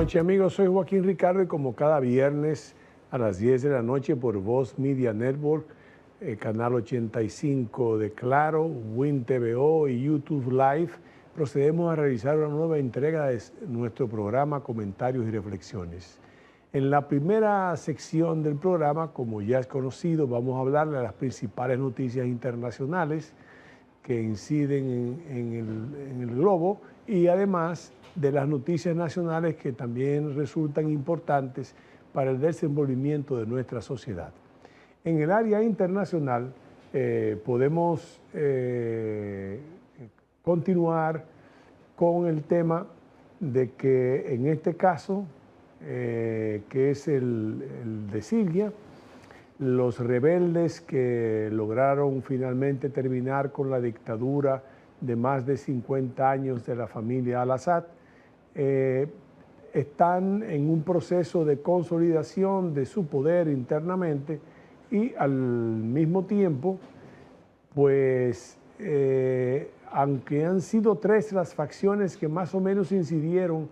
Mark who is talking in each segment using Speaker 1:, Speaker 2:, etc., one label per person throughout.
Speaker 1: noches, amigos. Soy Joaquín Ricardo y como cada viernes a las 10 de la noche por Voz Media Network, Canal 85 de Claro, Win TVO y YouTube Live, procedemos a realizar una nueva entrega de nuestro programa Comentarios y Reflexiones. En la primera sección del programa, como ya es conocido, vamos a hablar de las principales noticias internacionales que inciden en el globo y además de las noticias nacionales que también resultan importantes para el desenvolvimiento de nuestra sociedad. En el área internacional podemos continuar con el tema de que en este caso, que es el de Siria, los rebeldes que lograron finalmente terminar con la dictadura de más de 50 años de la familia al-Assad, están en un proceso de consolidación de su poder internamente y al mismo tiempo, pues, aunque han sido tres las facciones que más o menos incidieron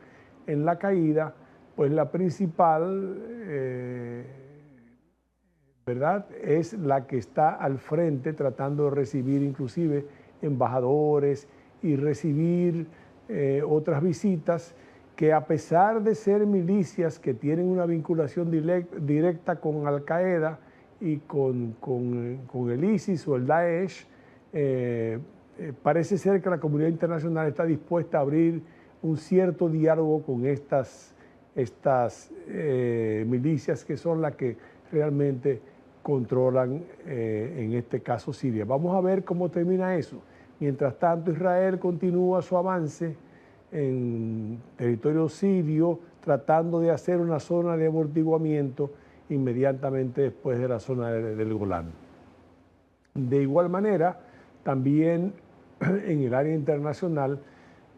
Speaker 1: en la caída, pues la principal, ¿verdad?, es la que está al frente tratando de recibir inclusive embajadores y recibir otras visitas que, a pesar de ser milicias que tienen una vinculación directa con Al-Qaeda y con el ISIS o el Daesh, parece ser que la comunidad internacional está dispuesta a abrir un cierto diálogo con estas milicias que son las que realmente controlan, en este caso, Siria. Vamos a ver cómo termina eso. Mientras tanto, Israel continúa su avance en territorio sirio, tratando de hacer una zona de amortiguamiento inmediatamente después de la zona del Golán. De igual manera, también en el área internacional,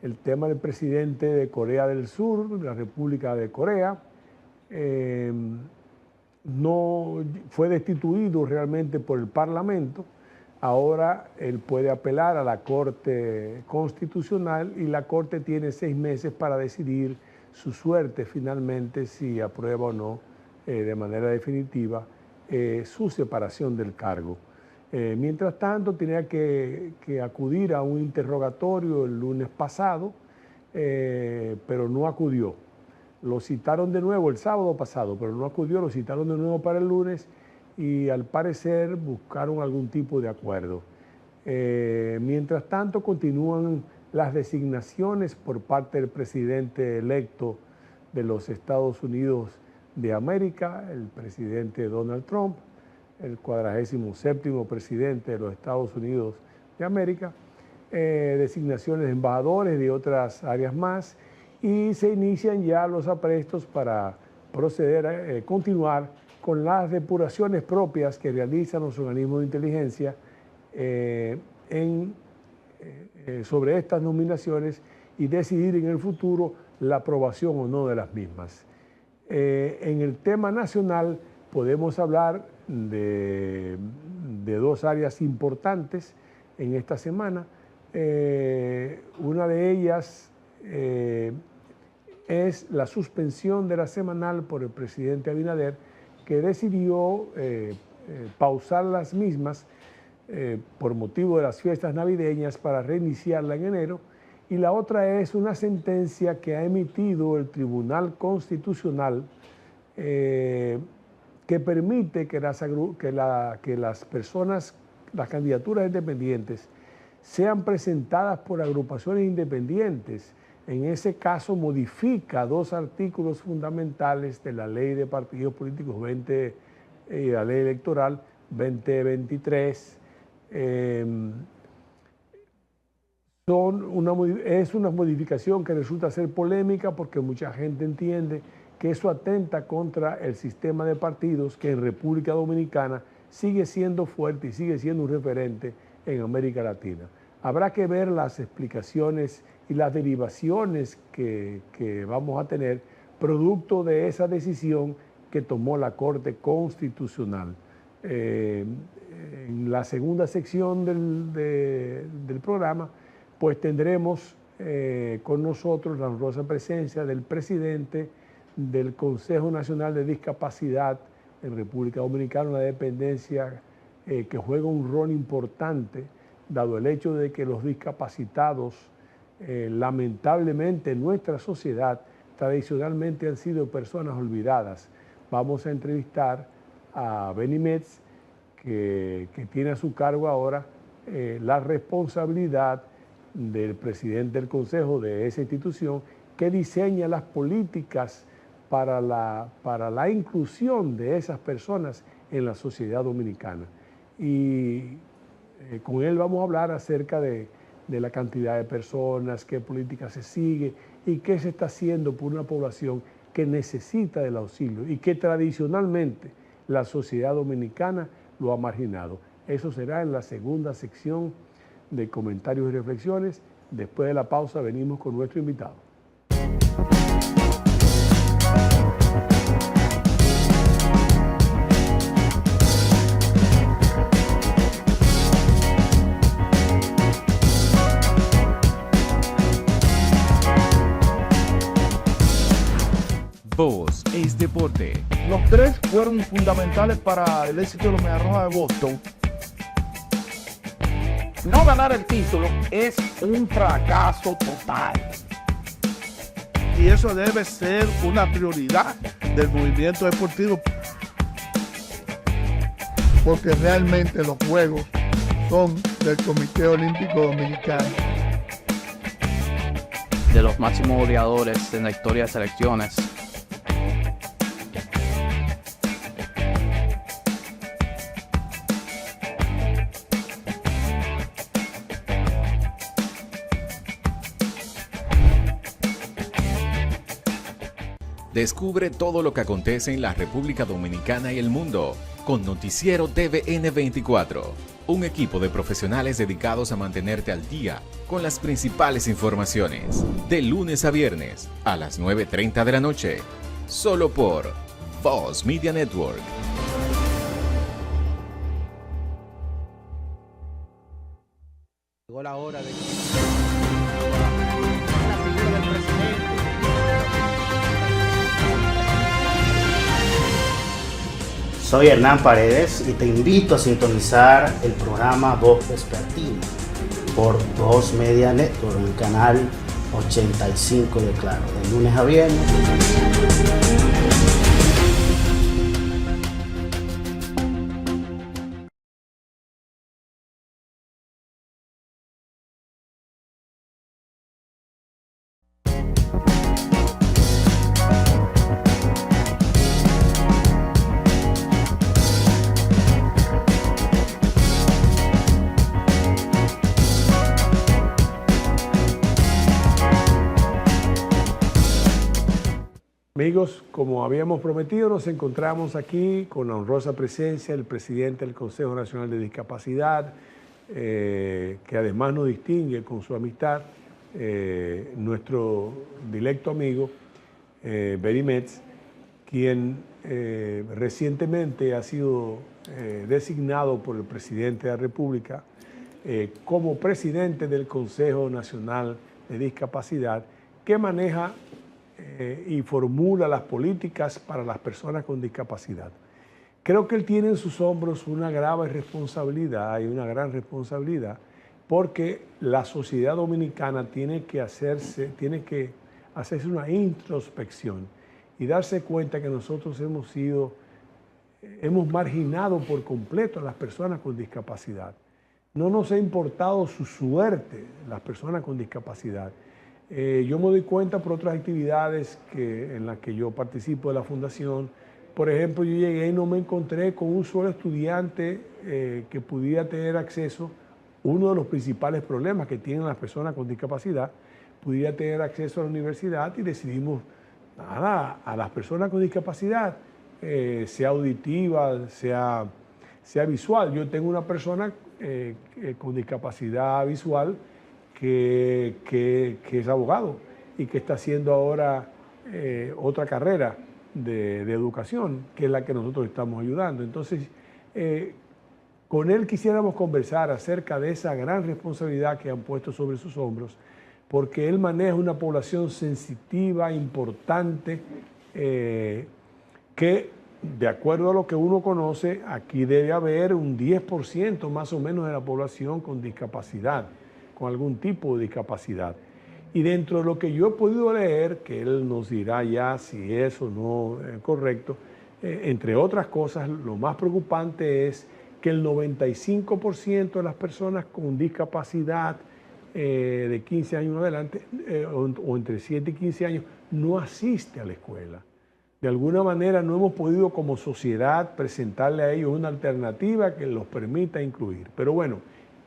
Speaker 1: el tema del presidente de Corea del Sur, de la República de Corea, no fue destituido realmente por el Parlamento. Ahora él puede apelar a la Corte Constitucional y la Corte tiene 6 meses para decidir su suerte finalmente, si aprueba o no de manera definitiva su separación del cargo. Mientras tanto, tenía que acudir a un interrogatorio el lunes pasado, pero no acudió. Lo citaron de nuevo el sábado pasado, pero no acudió, lo citaron de nuevo para el lunes y al parecer buscaron algún tipo de acuerdo. Mientras tanto, continúan las designaciones por parte del presidente electo de los Estados Unidos de América, el presidente Donald Trump, el 47º presidente de los Estados Unidos de América, designaciones de embajadores de otras áreas más, y se inician ya los aprestos para proceder a continuar con las depuraciones propias que realizan los organismos de inteligencia sobre estas nominaciones y decidir en el futuro la aprobación o no de las mismas. En el tema nacional podemos hablar de dos áreas importantes en esta semana. Una de ellas es la suspensión de la semanal por el presidente Abinader, que decidió pausar las mismas por motivo de las fiestas navideñas para reiniciarla en enero. Y la otra es una sentencia que ha emitido el Tribunal Constitucional que permite que las personas, las candidaturas independientes, sean presentadas por agrupaciones independientes. En ese caso modifica 2 artículos fundamentales de la Ley de Partidos Políticos y la Ley Electoral 2023. Es una modificación que resulta ser polémica porque mucha gente entiende que eso atenta contra el sistema de partidos que en República Dominicana sigue siendo fuerte y sigue siendo un referente en América Latina. Habrá que ver las explicaciones y las derivaciones que vamos a tener producto de esa decisión que tomó la Corte Constitucional. En la segunda sección del programa, pues tendremos con nosotros la honrosa presencia del presidente del Consejo Nacional de Discapacidad en República Dominicana, una dependencia que juega un rol importante, dado el hecho de que los discapacitados, lamentablemente en nuestra sociedad, tradicionalmente han sido personas olvidadas. Vamos a entrevistar a Benny Metz, que tiene a su cargo ahora la responsabilidad del presidente del consejo de esa institución, que diseña las políticas para la inclusión de esas personas en la sociedad dominicana. Y con él vamos a hablar acerca de la cantidad de personas, qué política se sigue y qué se está haciendo por una población que necesita del auxilio y que tradicionalmente la sociedad dominicana lo ha marginado. Eso será en la segunda sección de comentarios y reflexiones. Después de la pausa venimos con nuestro invitado.
Speaker 2: Voz es deporte.
Speaker 3: Los tres fueron fundamentales para el éxito de los Medias Rojas de Boston. No ganar el título es un fracaso total. Y eso debe ser una prioridad del movimiento deportivo.
Speaker 4: Porque realmente los Juegos son del Comité Olímpico Dominicano.
Speaker 5: De los máximos goleadores en la historia de selecciones.
Speaker 2: Descubre todo lo que acontece en la República Dominicana y el mundo con Noticiero TVN 24, un equipo de profesionales dedicados a mantenerte al día con las principales informaciones, de lunes a viernes a las 9:30 de la noche, solo por Voz Media Network.
Speaker 6: Llegó la hora de la figura del presidente.
Speaker 7: Soy Hernán Paredes y te invito a sintonizar el programa Voz Vespertina por Voz Media Network, en el canal 85 de Claro, de lunes a viernes.
Speaker 1: Amigos, como habíamos prometido, nos encontramos aquí con la honrosa presencia del presidente del Consejo Nacional de Discapacidad, que además nos distingue con su amistad, nuestro directo amigo, Benny Metz, quien recientemente ha sido designado por el presidente de la República como presidente del Consejo Nacional de Discapacidad, que maneja y formula las políticas para las personas con discapacidad. Creo que él tiene en sus hombros una grave responsabilidad y una gran responsabilidad, porque la sociedad dominicana tiene que hacerse una introspección y darse cuenta que nosotros hemos marginado por completo a las personas con discapacidad. No nos ha importado su suerte, las personas con discapacidad. Yo me doy cuenta por otras actividades en las que yo participo de la fundación. Por ejemplo, yo llegué y no me encontré con un solo estudiante que pudiera tener acceso. Uno de los principales problemas que tienen las personas con discapacidad, pudiera tener acceso a la universidad, y decidimos, nada, a las personas con discapacidad, sea auditiva, sea visual. Yo tengo una persona con discapacidad visual que es abogado y que está haciendo ahora otra carrera de educación, que es la que nosotros estamos ayudando. Entonces, con él quisiéramos conversar acerca de esa gran responsabilidad que han puesto sobre sus hombros, porque él maneja una población sensitiva, importante, que de acuerdo a lo que uno conoce, aquí debe haber un 10% más o menos de la población con discapacidad, con algún tipo de discapacidad. Y dentro de lo que yo he podido leer, que él nos dirá ya si es o no correcto, entre otras cosas, lo más preocupante es que el 95% de las personas con discapacidad de 15 años en adelante, o entre 7 y 15 años, no asiste a la escuela. De alguna manera no hemos podido como sociedad presentarle a ellos una alternativa que los permita incluir. Pero bueno,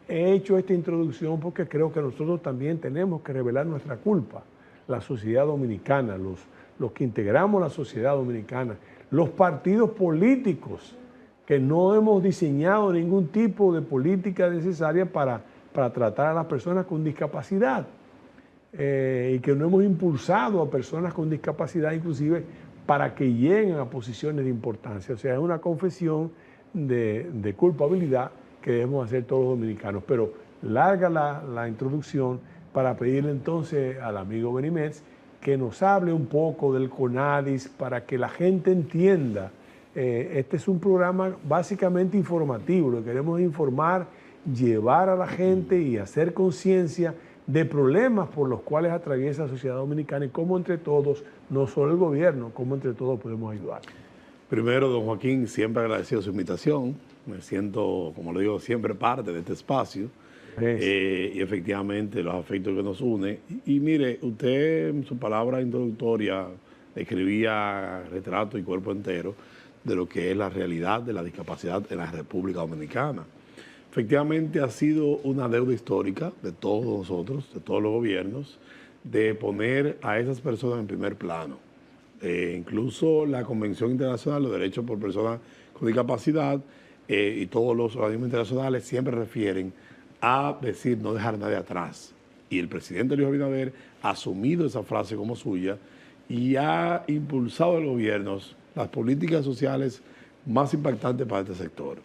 Speaker 1: he hecho esta introducción porque creo que nosotros también tenemos que revelar nuestra culpa. La sociedad dominicana, los que integramos la sociedad dominicana, los partidos políticos, que no hemos diseñado ningún tipo de política necesaria para tratar a las personas con discapacidad y que no hemos impulsado a personas con discapacidad inclusive para que lleguen a posiciones de importancia. O sea, es una confesión de culpabilidad que debemos hacer todos los dominicanos. Pero larga la introducción para pedirle entonces al amigo Benimetz que nos hable un poco del CONADIS para que la gente entienda. Este es un programa básicamente informativo, lo que queremos es informar, llevar a la gente y hacer conciencia de problemas por los cuales atraviesa la sociedad dominicana y cómo entre todos, no solo el gobierno, cómo entre todos podemos ayudar.
Speaker 8: Primero, don Joaquín, siempre agradecido su invitación. Me siento, como le digo, siempre parte de este espacio. Y efectivamente los afectos que nos unen. Y mire, usted en su palabra introductoria escribía retrato y cuerpo entero de lo que es la realidad de la discapacidad en la República Dominicana. Efectivamente ha sido una deuda histórica de todos nosotros, de todos los gobiernos, de poner a esas personas en primer plano. Incluso la Convención Internacional de los Derechos por Personas con Discapacidad y todos los organismos internacionales siempre refieren a decir no dejar a nadie atrás. Y el presidente Luis Abinader ha asumido esa frase como suya y ha impulsado a los gobiernos las políticas sociales más impactantes para este sector.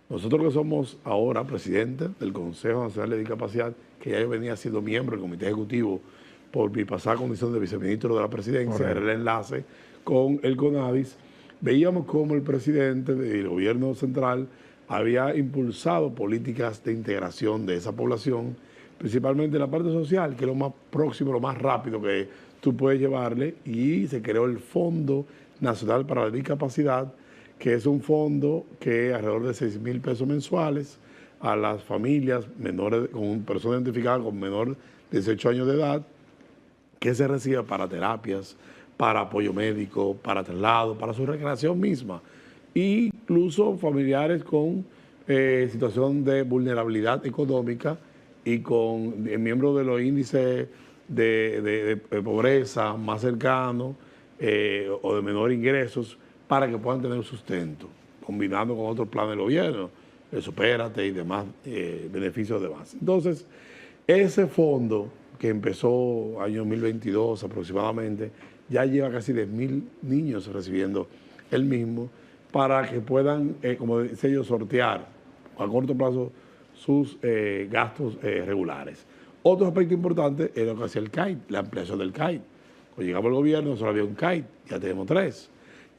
Speaker 8: Nosotros que somos ahora presidentes del Consejo Nacional de Discapacidad, que ya yo venía siendo miembro del Comité Ejecutivo por mi pasada condición de viceministro de la Presidencia, era el enlace con el CONADIS, veíamos cómo el presidente del gobierno central había impulsado políticas de integración de esa población, principalmente en la parte social, que es lo más próximo, lo más rápido que tú puedes llevarle, y se creó el Fondo Nacional para la Discapacidad, que es un fondo que alrededor de 6.000 pesos mensuales a las familias menores, con personas identificadas con menor de 18 años de edad, que se recibe para terapias, para apoyo médico, para traslado, para su recreación misma. E incluso familiares con situación de vulnerabilidad económica y con miembros de los índices de pobreza más cercanos o de menor ingresos, para que puedan tener sustento, combinando con otros planes del gobierno, el Supérate y demás beneficios demás. Entonces, ese fondo que empezó año 2022 aproximadamente, ya lleva casi 10.000 niños recibiendo el mismo, para que puedan, como dice yo, sortear a corto plazo sus gastos regulares. Otro aspecto importante es lo que hacía el CAIT, la ampliación del CAIT. Cuando llegamos al gobierno solo había un CAIT, ya tenemos 3.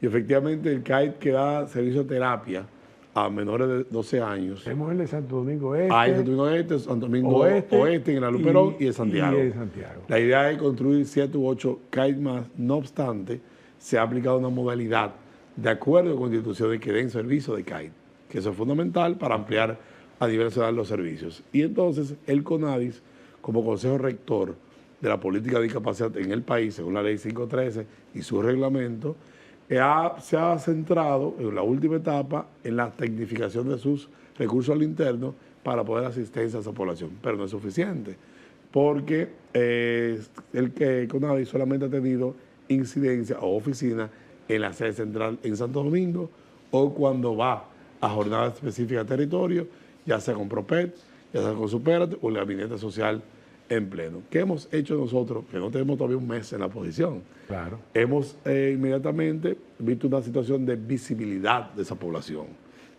Speaker 8: Y efectivamente el CAIT que da servicio de terapia a menores de 12 años.
Speaker 1: Tenemos el de Santo Domingo Este.
Speaker 8: Hay Santo Domingo Este, Santo Domingo Oeste, en la Luperón y en Santiago. La idea es construir 7 u 8 CAIT más. No obstante, se ha aplicado una modalidad de acuerdo con instituciones que den servicio de CAIT, que eso es fundamental para ampliar a nivel nacional los servicios. Y entonces el CONADIS, como Consejo Rector de la Política de Discapacidad en el país, según la Ley 513 y su reglamento, se ha centrado en la última etapa en la tecnificación de sus recursos al interno para poder asistencia a esa población. Pero no es suficiente, porque el CONADIS solamente ha tenido incidencia o oficina en la sede central en Santo Domingo, o cuando va a jornadas específicas de territorio, ya sea con PROPET, ya sea con Supérate o el Gabinete Social en pleno. ¿Qué hemos hecho nosotros? Que no tenemos todavía un mes en la posición.
Speaker 1: Claro.
Speaker 8: Hemos inmediatamente visto una situación de visibilidad de esa población.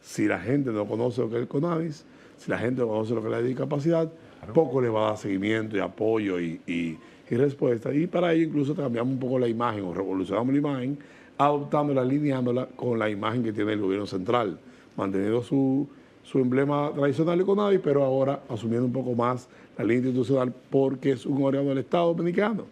Speaker 8: Si la gente no conoce lo que es el CONADIS, si la gente no conoce lo que es la discapacidad, claro, poco le va a dar seguimiento y apoyo y y respuesta. Y para ello incluso cambiamos un poco la imagen o revolucionamos la imagen, adoptándola, alineándola con la imagen que tiene el gobierno central, manteniendo su emblema tradicional de CONADI, pero ahora asumiendo un poco más la línea institucional porque es un órgano del Estado dominicano.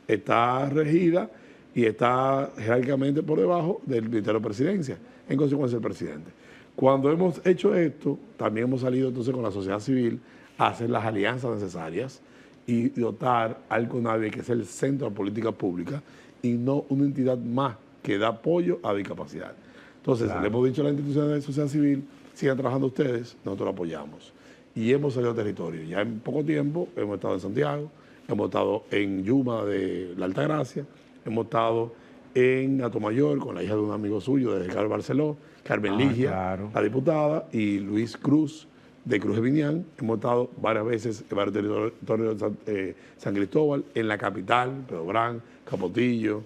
Speaker 8: Está regida y está jerárquicamente por debajo del Ministerio de Presidencia, en consecuencia del presidente. Cuando hemos hecho esto, también hemos salido entonces con la sociedad civil a hacer las alianzas necesarias y dotar al CONADI, que es el centro de política pública, y no una entidad más que da apoyo a discapacidad. Entonces, le hemos dicho a las instituciones de sociedad civil, sigan trabajando ustedes, nosotros lo apoyamos. Y hemos salido al territorio. Ya en poco tiempo hemos estado en Santiago, hemos estado en Yuma de la Altagracia, hemos estado en Atomayor con la hija de un amigo suyo de Ricardo Barceló, Carmen Ligia, la diputada, y Luis Cruz de Cruz de Vinián. Hemos estado varias veces en varios territorios de San Cristóbal, en la capital, Pedro Brán, Capotillo,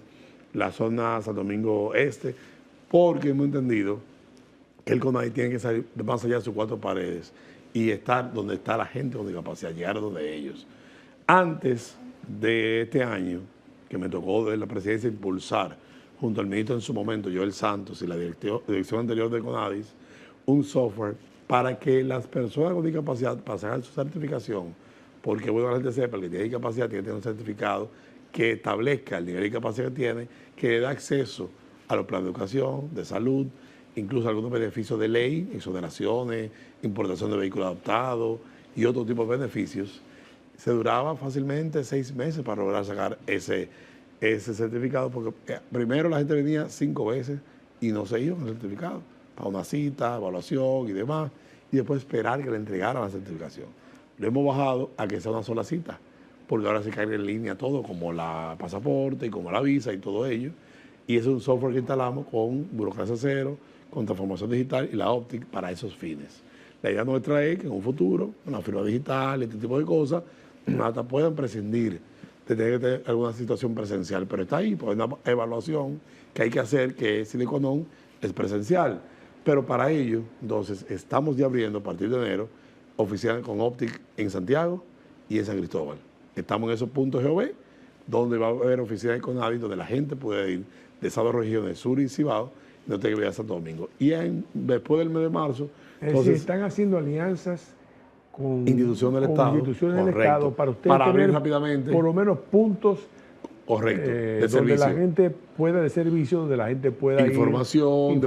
Speaker 8: la zona San Domingo Este, porque hemos entendido que el CONADI tiene que salir más allá de sus cuatro paredes y estar donde está la gente con discapacidad, llegar a donde ellos. Antes de este año, que me tocó de la presidencia impulsar, junto al ministro en su momento, Joel Santos, y la dirección anterior de CONADI, un software para que las personas con discapacidad, para sacar su certificación, porque bueno, la gente sepa, el que tiene discapacidad tiene que tener un certificado que establezca el nivel de discapacidad que tiene, que le da acceso a los planes de educación, de salud, incluso algunos beneficios de ley, exoneraciones, importación de vehículos adaptados y otro tipo de beneficios. Se duraba fácilmente 6 meses para lograr sacar ese certificado, porque primero la gente venía 5 veces y no se iba con el certificado, para una cita, evaluación y demás, y después esperar que le entregaran la certificación. Lo hemos bajado a que sea una sola cita, porque ahora se carga en línea todo, como la pasaporte y como la visa y todo ello, y ese es un software que instalamos con burocracia cero, con transformación digital y la Optic para esos fines. La idea nuestra es que en un futuro, una firma digital, este tipo de cosas, hasta puedan prescindir de tener que tener alguna situación presencial, pero está ahí, por una evaluación que hay que hacer, que es Siliconón, es presencial. Pero para ello, entonces, estamos ya abriendo a partir de enero oficinas con Optic en Santiago y en San Cristóbal. Estamos en esos puntos GOV, donde va a haber oficinas de CONADI, donde la gente puede ir de esas dos regiones, Sur y Cibao, no tiene que ir a Santo Domingo. Y después del mes de marzo...
Speaker 1: Entonces, están haciendo alianzas con
Speaker 8: instituciones del Estado,
Speaker 1: del Estado para ustedes
Speaker 8: para
Speaker 1: tener
Speaker 8: abrir rápidamente
Speaker 1: por lo menos puntos
Speaker 8: de
Speaker 1: donde
Speaker 8: servicio.
Speaker 1: la gente pueda de servicio, donde la gente pueda
Speaker 8: información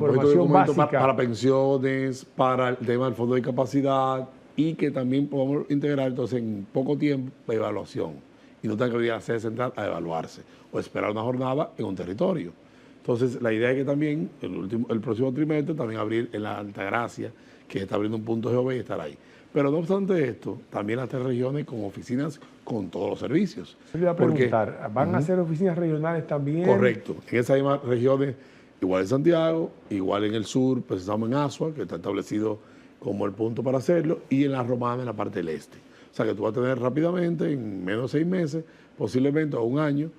Speaker 1: básica
Speaker 8: para pensiones, para el tema del fondo de discapacidad, y que también podamos integrar entonces en poco tiempo la evaluación y no tenga que ir a la sede central a evaluarse o esperar una jornada en un territorio. Entonces la idea es que también el próximo trimestre también abrir en la Altagracia, que está abriendo un punto GOV, y estar ahí. Pero no obstante esto, también las 3 regiones con oficinas con todos los servicios.
Speaker 1: Yo le iba a preguntar, ¿van a ser oficinas regionales también?
Speaker 8: Correcto. En esas mismas regiones, igual en Santiago, igual en el sur, pues estamos en Asua, que está establecido como el punto para hacerlo, y en la Romana, en la parte del este. O sea que tú vas a tener rápidamente, en menos de 6 meses, posiblemente a un año,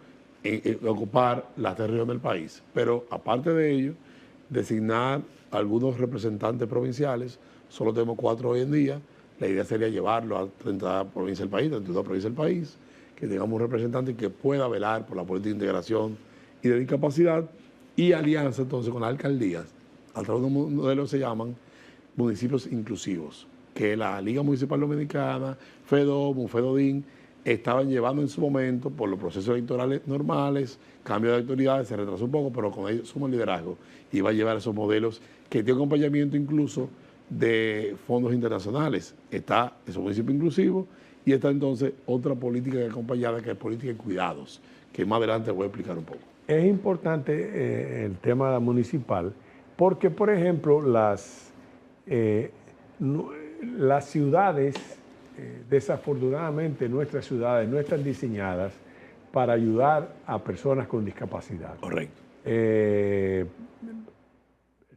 Speaker 8: ocupar las 3 regiones del país. Pero aparte de ello, designar algunos representantes provinciales, solo tenemos 4 hoy en día. La idea sería llevarlo a 30 provincias del país, 32 provincias del país, que tengamos un representante que pueda velar por la política de integración y de discapacidad, y alianza entonces con las alcaldías. A través de un modelo se llaman municipios inclusivos, que la Liga Municipal Dominicana, FEDOM, FEDODIN, estaban llevando en su momento por los procesos electorales normales, cambio de autoridades, se retrasó un poco, pero con ellos suma el liderazgo y va a llevar esos modelos que tienen acompañamiento incluso de fondos internacionales. Está ese municipio inclusivo y está entonces otra política acompañada, que es política de cuidados, que más adelante voy a explicar un poco.
Speaker 1: Es importante el tema municipal porque, por ejemplo, las ciudades, desafortunadamente nuestras ciudades no están diseñadas para ayudar a personas con discapacidad.
Speaker 8: Correcto.
Speaker 1: El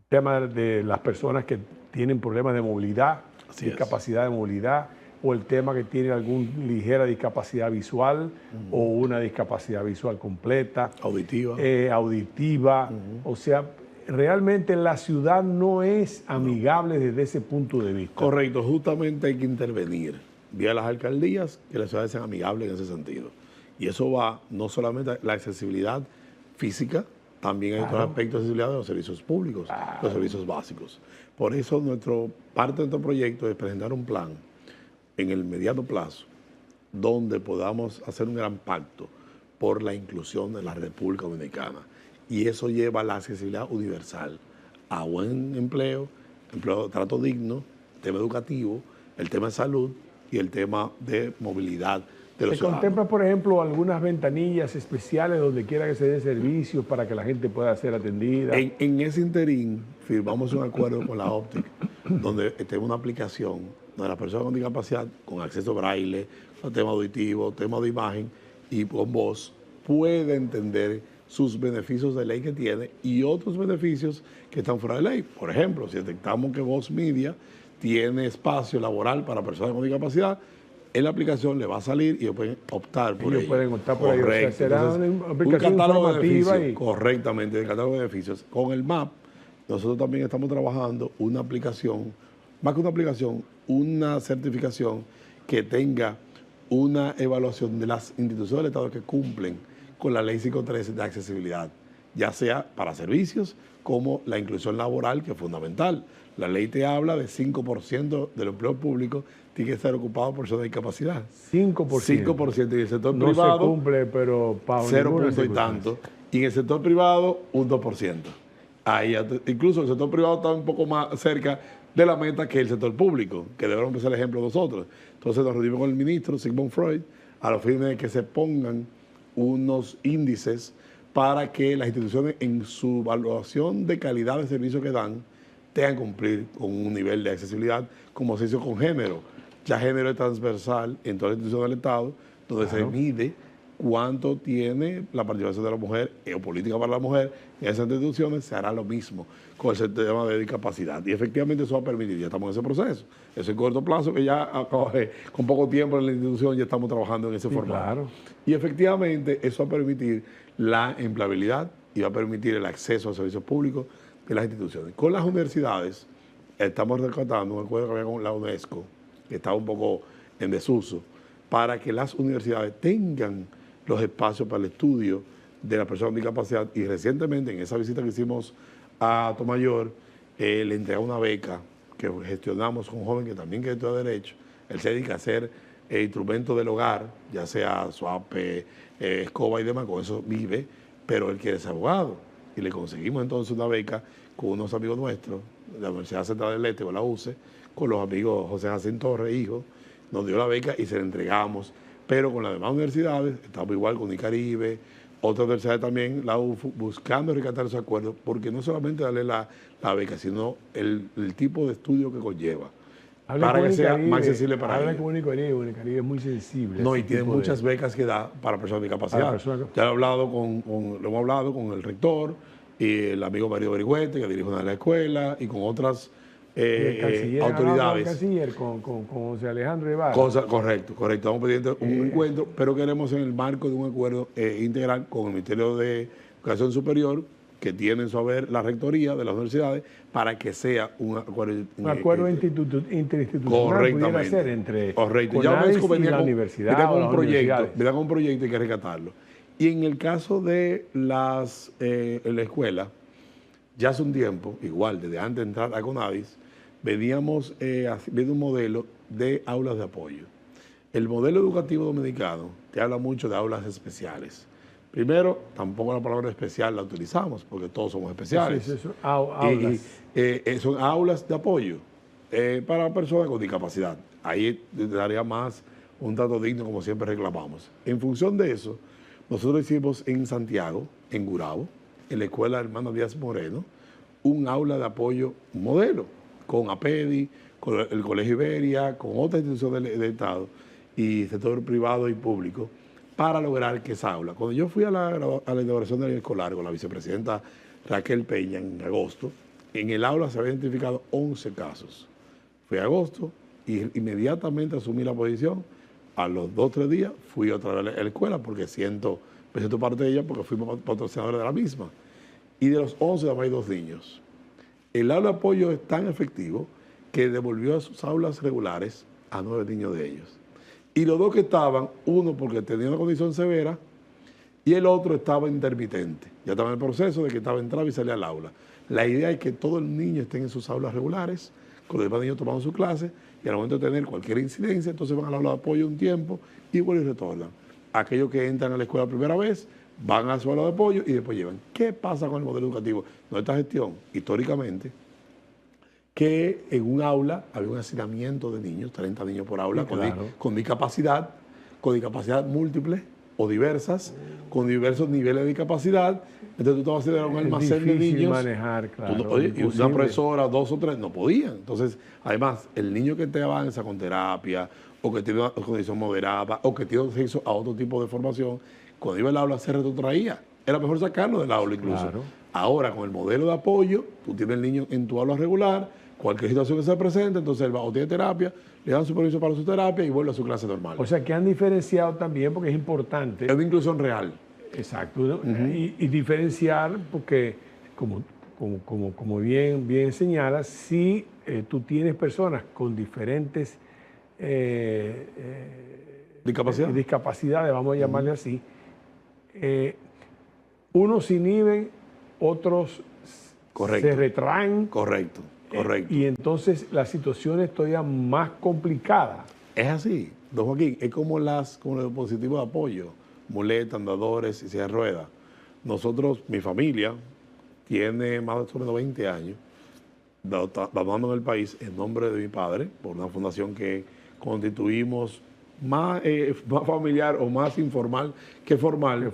Speaker 1: tema de las personas que tienen problemas de movilidad, discapacidad de movilidad, o el tema que tiene alguna ligera discapacidad visual o una discapacidad visual completa.
Speaker 8: Auditiva.
Speaker 1: Auditiva. O sea, realmente la ciudad no es amigable desde ese punto de vista.
Speaker 8: Correcto, justamente hay que intervenir vía las alcaldías, que las ciudades sean amigables en ese sentido. Y eso va no solamente a la accesibilidad física, también hay otros aspectos de accesibilidad de los servicios públicos, los servicios básicos. Por eso parte de nuestro proyecto es presentar un plan en el mediano plazo donde podamos hacer un gran pacto por la inclusión de la República Dominicana. Y eso lleva a la accesibilidad universal, a buen empleo, empleo de trato digno, tema educativo, el tema de salud y el tema de movilidad de los ciudadanos.
Speaker 1: ¿Se contempla, por ejemplo, algunas ventanillas especiales donde quiera que se den servicios para que la gente pueda ser atendida?
Speaker 8: En ese interín firmamos un acuerdo con la óptica, donde tenemos una aplicación donde las personas con discapacidad, con acceso braille, con tema auditivo, tema de imagen y con voz, pueden entender sus beneficios de ley que tiene y otros beneficios que están fuera de ley. Por ejemplo, si detectamos que Voz Media tiene espacio laboral para personas con discapacidad, en la aplicación le va a salir y ellos pueden optar por ello.
Speaker 1: Ellos pueden optar por ello.
Speaker 8: Correcto.
Speaker 1: O sea, será
Speaker 8: entonces,
Speaker 1: una aplicación
Speaker 8: un catálogo de
Speaker 1: informativa
Speaker 8: beneficios, correctamente, el catálogo de beneficios. Con el MAP, nosotros también estamos trabajando una aplicación, más que una aplicación, una certificación que tenga una evaluación de las instituciones del Estado que cumplen con la Ley 513 de accesibilidad, ya sea para servicios como la inclusión laboral, que es fundamental. La ley te habla de 5% del empleo público tiene que estar ocupado por personas de discapacidad.
Speaker 1: 5%.
Speaker 8: 5%. Y el sector
Speaker 1: no
Speaker 8: privado,
Speaker 1: se cumple, pero para
Speaker 8: 0 punto y tanto. Y en el sector privado, un 2%. Ahí, incluso el sector privado está un poco más cerca de la meta que el sector público, que debemos empezar el ejemplo nosotros. Entonces nos reunimos con el ministro Sigmund Freud a los fines de que se pongan unos índices para que las instituciones en su evaluación de calidad de servicio que dan tengan que cumplir con un nivel de accesibilidad como se hizo con género. Ya género es transversal en todas las instituciones del Estado, donde se mide cuánto tiene la participación de la mujer o política para la mujer en esas instituciones. Se hará lo mismo con el sistema de discapacidad. Y efectivamente eso va a permitir, ya estamos en ese proceso. Eso en corto plazo, que ya con poco tiempo en la institución ya estamos trabajando en ese formato.
Speaker 1: Claro.
Speaker 8: Y efectivamente eso va a permitir la empleabilidad y va a permitir el acceso a servicios públicos de las instituciones. Con las universidades estamos rescatando un acuerdo que había con la UNESCO, que estaba un poco en desuso, para que las universidades tengan los espacios para el estudio de las personas con discapacidad. Y recientemente, en esa visita que hicimos a Tomayor, le entregamos una beca que gestionamos con un joven que también quiere estudiar Derecho. Él se dedica a hacer instrumentos del hogar, ya sea suape, escoba y demás, con eso vive, pero él quiere ser abogado. Y le conseguimos entonces una beca con unos amigos nuestros, de la Universidad Central del Este, o la UCE, con los amigos José Jacinto Torres, hijo, nos dio la beca y se la entregamos. Pero con las demás universidades, estamos igual con Unicaribe, otras universidades también, la UFU, buscando rescatar esos acuerdos, porque no solamente darle la beca, sino el tipo de estudio que conlleva, para que sea más accesible para ellos.
Speaker 1: Habla con Unicaribe es muy sensible.
Speaker 8: No, y tiene muchas becas que da para personas con discapacidad. Ya lo hemos hablado con el rector y el amigo Mario Berigüete, que dirige una de las escuelas, y con otras autoridades.
Speaker 1: El canciller, con José Alejandro Ibarra.
Speaker 8: Correcto. Estamos pendientes de un encuentro, pero queremos en el marco de un acuerdo integral con el Ministerio de Educación Superior, que tiene en su haber la rectoría de las universidades, para que sea un acuerdo
Speaker 1: interinstitucional.
Speaker 8: Correctamente.
Speaker 1: Ser entre
Speaker 8: Ya
Speaker 1: UNESCO venía con la universidad
Speaker 8: con un proyecto y hay que rescatarlo. Y en el caso de la escuela, ya hace un tiempo, igual desde antes de entrar a CONADIS, veníamos viendo un modelo de aulas de apoyo. El modelo educativo dominicano te habla mucho de aulas especiales. Primero, tampoco la palabra especial la utilizamos, porque todos somos especiales.
Speaker 1: Sí, aulas.
Speaker 8: Son aulas de apoyo para personas con discapacidad. Ahí te daría más un trato digno, como siempre reclamamos. En función de eso, nosotros hicimos en Santiago, en Gurabo, en la Escuela Hermano Díaz Moreno, un aula de apoyo modelo, con APEDI, con el Colegio Iberia, con otras instituciones del Estado y sector privado y público, para lograr que esa aula. Cuando yo fui a la inauguración del año escolar con la vicepresidenta Raquel Peña en agosto, en el aula se habían identificado 11 casos. Fue agosto y inmediatamente asumí la posición. A los 2 o 3 días fui otra vez a la escuela porque me siento parte de ella porque fui patrocinadora de la misma. Y de los 11 hay 2 niños. El aula de apoyo es tan efectivo que devolvió a sus aulas regulares a 9 niños de ellos. Y los dos que estaban, uno porque tenía una condición severa y el otro estaba intermitente. Ya estaba en el proceso de que estaba entrando y salía al aula. La idea es que todos los niños estén en sus aulas regulares, con los demás niños tomando su clase, y al momento de tener cualquier incidencia, entonces van al aula de apoyo un tiempo y vuelven y retornan. Aquellos que entran a la escuela la primera vez, van a su aula de apoyo y después llevan. ¿Qué pasa con el modelo educativo? Nuestra gestión, históricamente, que en un aula había un hacinamiento de niños, 30 niños por aula,
Speaker 1: Sí, claro.
Speaker 8: con discapacidad múltiple o diversas, con diversos niveles de discapacidad. Entonces tú estabas haciendo un almacén de niños.
Speaker 1: Manejar, claro.
Speaker 8: Oye, y
Speaker 1: imposible.
Speaker 8: una profesora, 2 o 3, no podían. Entonces, además, el niño que te avanza con terapia, o que tiene una condición moderada, o que tiene acceso a otro tipo de formación, cuando iba al aula se retrotraía. Era mejor sacarlo del aula incluso.
Speaker 1: Claro.
Speaker 8: Ahora, con el modelo de apoyo, tú tienes el niño en tu aula regular, cualquier situación que se presente, entonces él va o tiene terapia, le dan su permiso para su terapia y vuelve a su clase normal.
Speaker 1: O sea, que han diferenciado también, porque es importante.
Speaker 8: Es una inclusión real.
Speaker 1: Exacto. ¿No? Y diferenciar, porque como bien señalas, si tú tienes personas con diferentes discapacidades, vamos a llamarle así, unos se inhiben, otros
Speaker 8: Correcto.
Speaker 1: se retraen.
Speaker 8: Correcto.
Speaker 1: Y entonces la situación es todavía más complicada.
Speaker 8: Es así, don Joaquín, es como los dispositivos de apoyo, muletas, andadores y silla de ruedas. Nosotros, mi familia, tiene más de 20 años trabajando en el país en nombre de mi padre, por una fundación que constituimos más familiar o más informal que formal.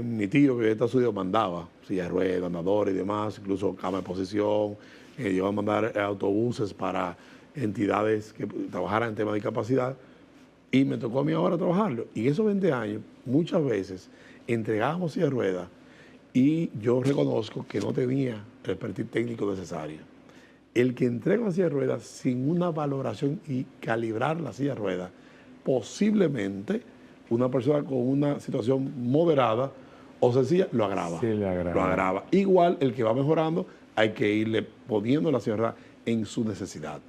Speaker 8: Mi tío, que está estudiado, mandaba silla de ruedas, andadores y demás, incluso cama de posición. Llegó a mandar autobuses para entidades que trabajaran en temas de discapacidad y me tocó a mí ahora trabajarlo. Y en esos 20 años, muchas veces entregábamos silla de ruedas y yo reconozco que no tenía el expertise técnico necesario. El que entrega una silla de ruedas sin una valoración y calibrar la silla de ruedas, posiblemente una persona con una situación moderada o sencilla lo agrava.
Speaker 1: Sí, le agrava.
Speaker 8: Lo agrava. Igual el que va mejorando, hay que irle poniendo la silla de ruedas en su necesidad.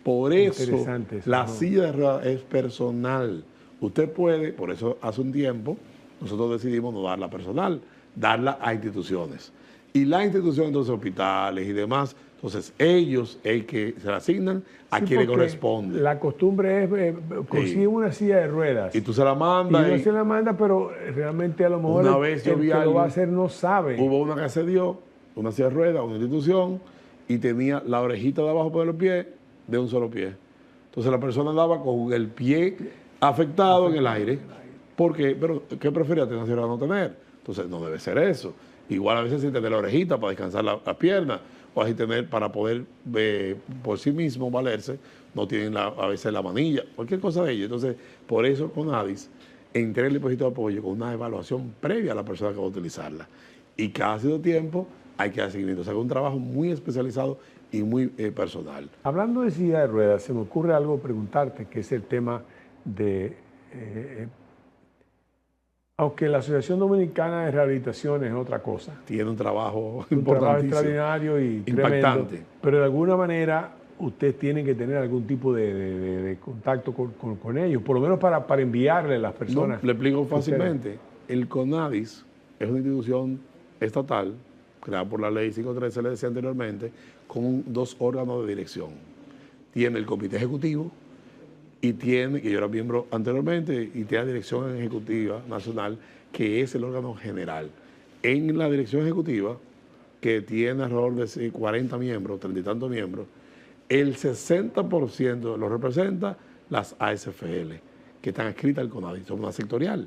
Speaker 8: Por eso la silla de ruedas es personal. Usted puede, por eso hace un tiempo, nosotros decidimos no darla personal, darla a instituciones. Y las instituciones, entonces, hospitales y demás, entonces ellos, el que se la asignan a quien le corresponde.
Speaker 1: La costumbre es consigue una silla de ruedas.
Speaker 8: Y tú se la mandas.
Speaker 1: Y no se la manda, pero realmente a lo mejor
Speaker 8: una vez yo vi
Speaker 1: que lo va a hacer no sabe.
Speaker 8: Hubo una que se dio, una silla de ruedas, una institución, y tenía la orejita de abajo por los pies de un solo pie. Entonces la persona andaba con el pie afectado en el aire. ¿Por qué? Pero ¿qué prefería tener una silla de ruedas no tener? Entonces no debe ser eso. Igual a veces sin tener la orejita para descansar la pierna, o así tener para poder por sí mismo valerse, no tienen a veces la manilla, cualquier cosa de ello. Entonces, por eso CONADIS entrega el dispositivo de apoyo con una evaluación previa a la persona que va a utilizarla. Y cada cierto tiempo hay que dar seguimiento. O sea, es un trabajo muy especializado y muy personal.
Speaker 1: Hablando de silla de ruedas, se me ocurre algo preguntarte, que es el tema de... aunque la Asociación Dominicana de Rehabilitación es otra cosa.
Speaker 8: Tiene un trabajo
Speaker 1: importantísimo. Un trabajo extraordinario y
Speaker 8: impactante.
Speaker 1: Tremendo, pero de alguna manera ustedes tienen que tener algún tipo de contacto con ellos, por lo menos para enviarle a las personas.
Speaker 8: No, le explico fácilmente. El CONADIS es una institución estatal, creada por la ley 513, le decía anteriormente, con 2 órganos de dirección. Tiene el comité ejecutivo, y tiene, que yo era miembro anteriormente, y tiene la Dirección Ejecutiva Nacional, que es el órgano general. En la Dirección Ejecutiva, que tiene alrededor de 40 miembros, 30 y tantos miembros, el 60% lo representa las ASFL, que están adscritas al CONADIS, son una sectorial.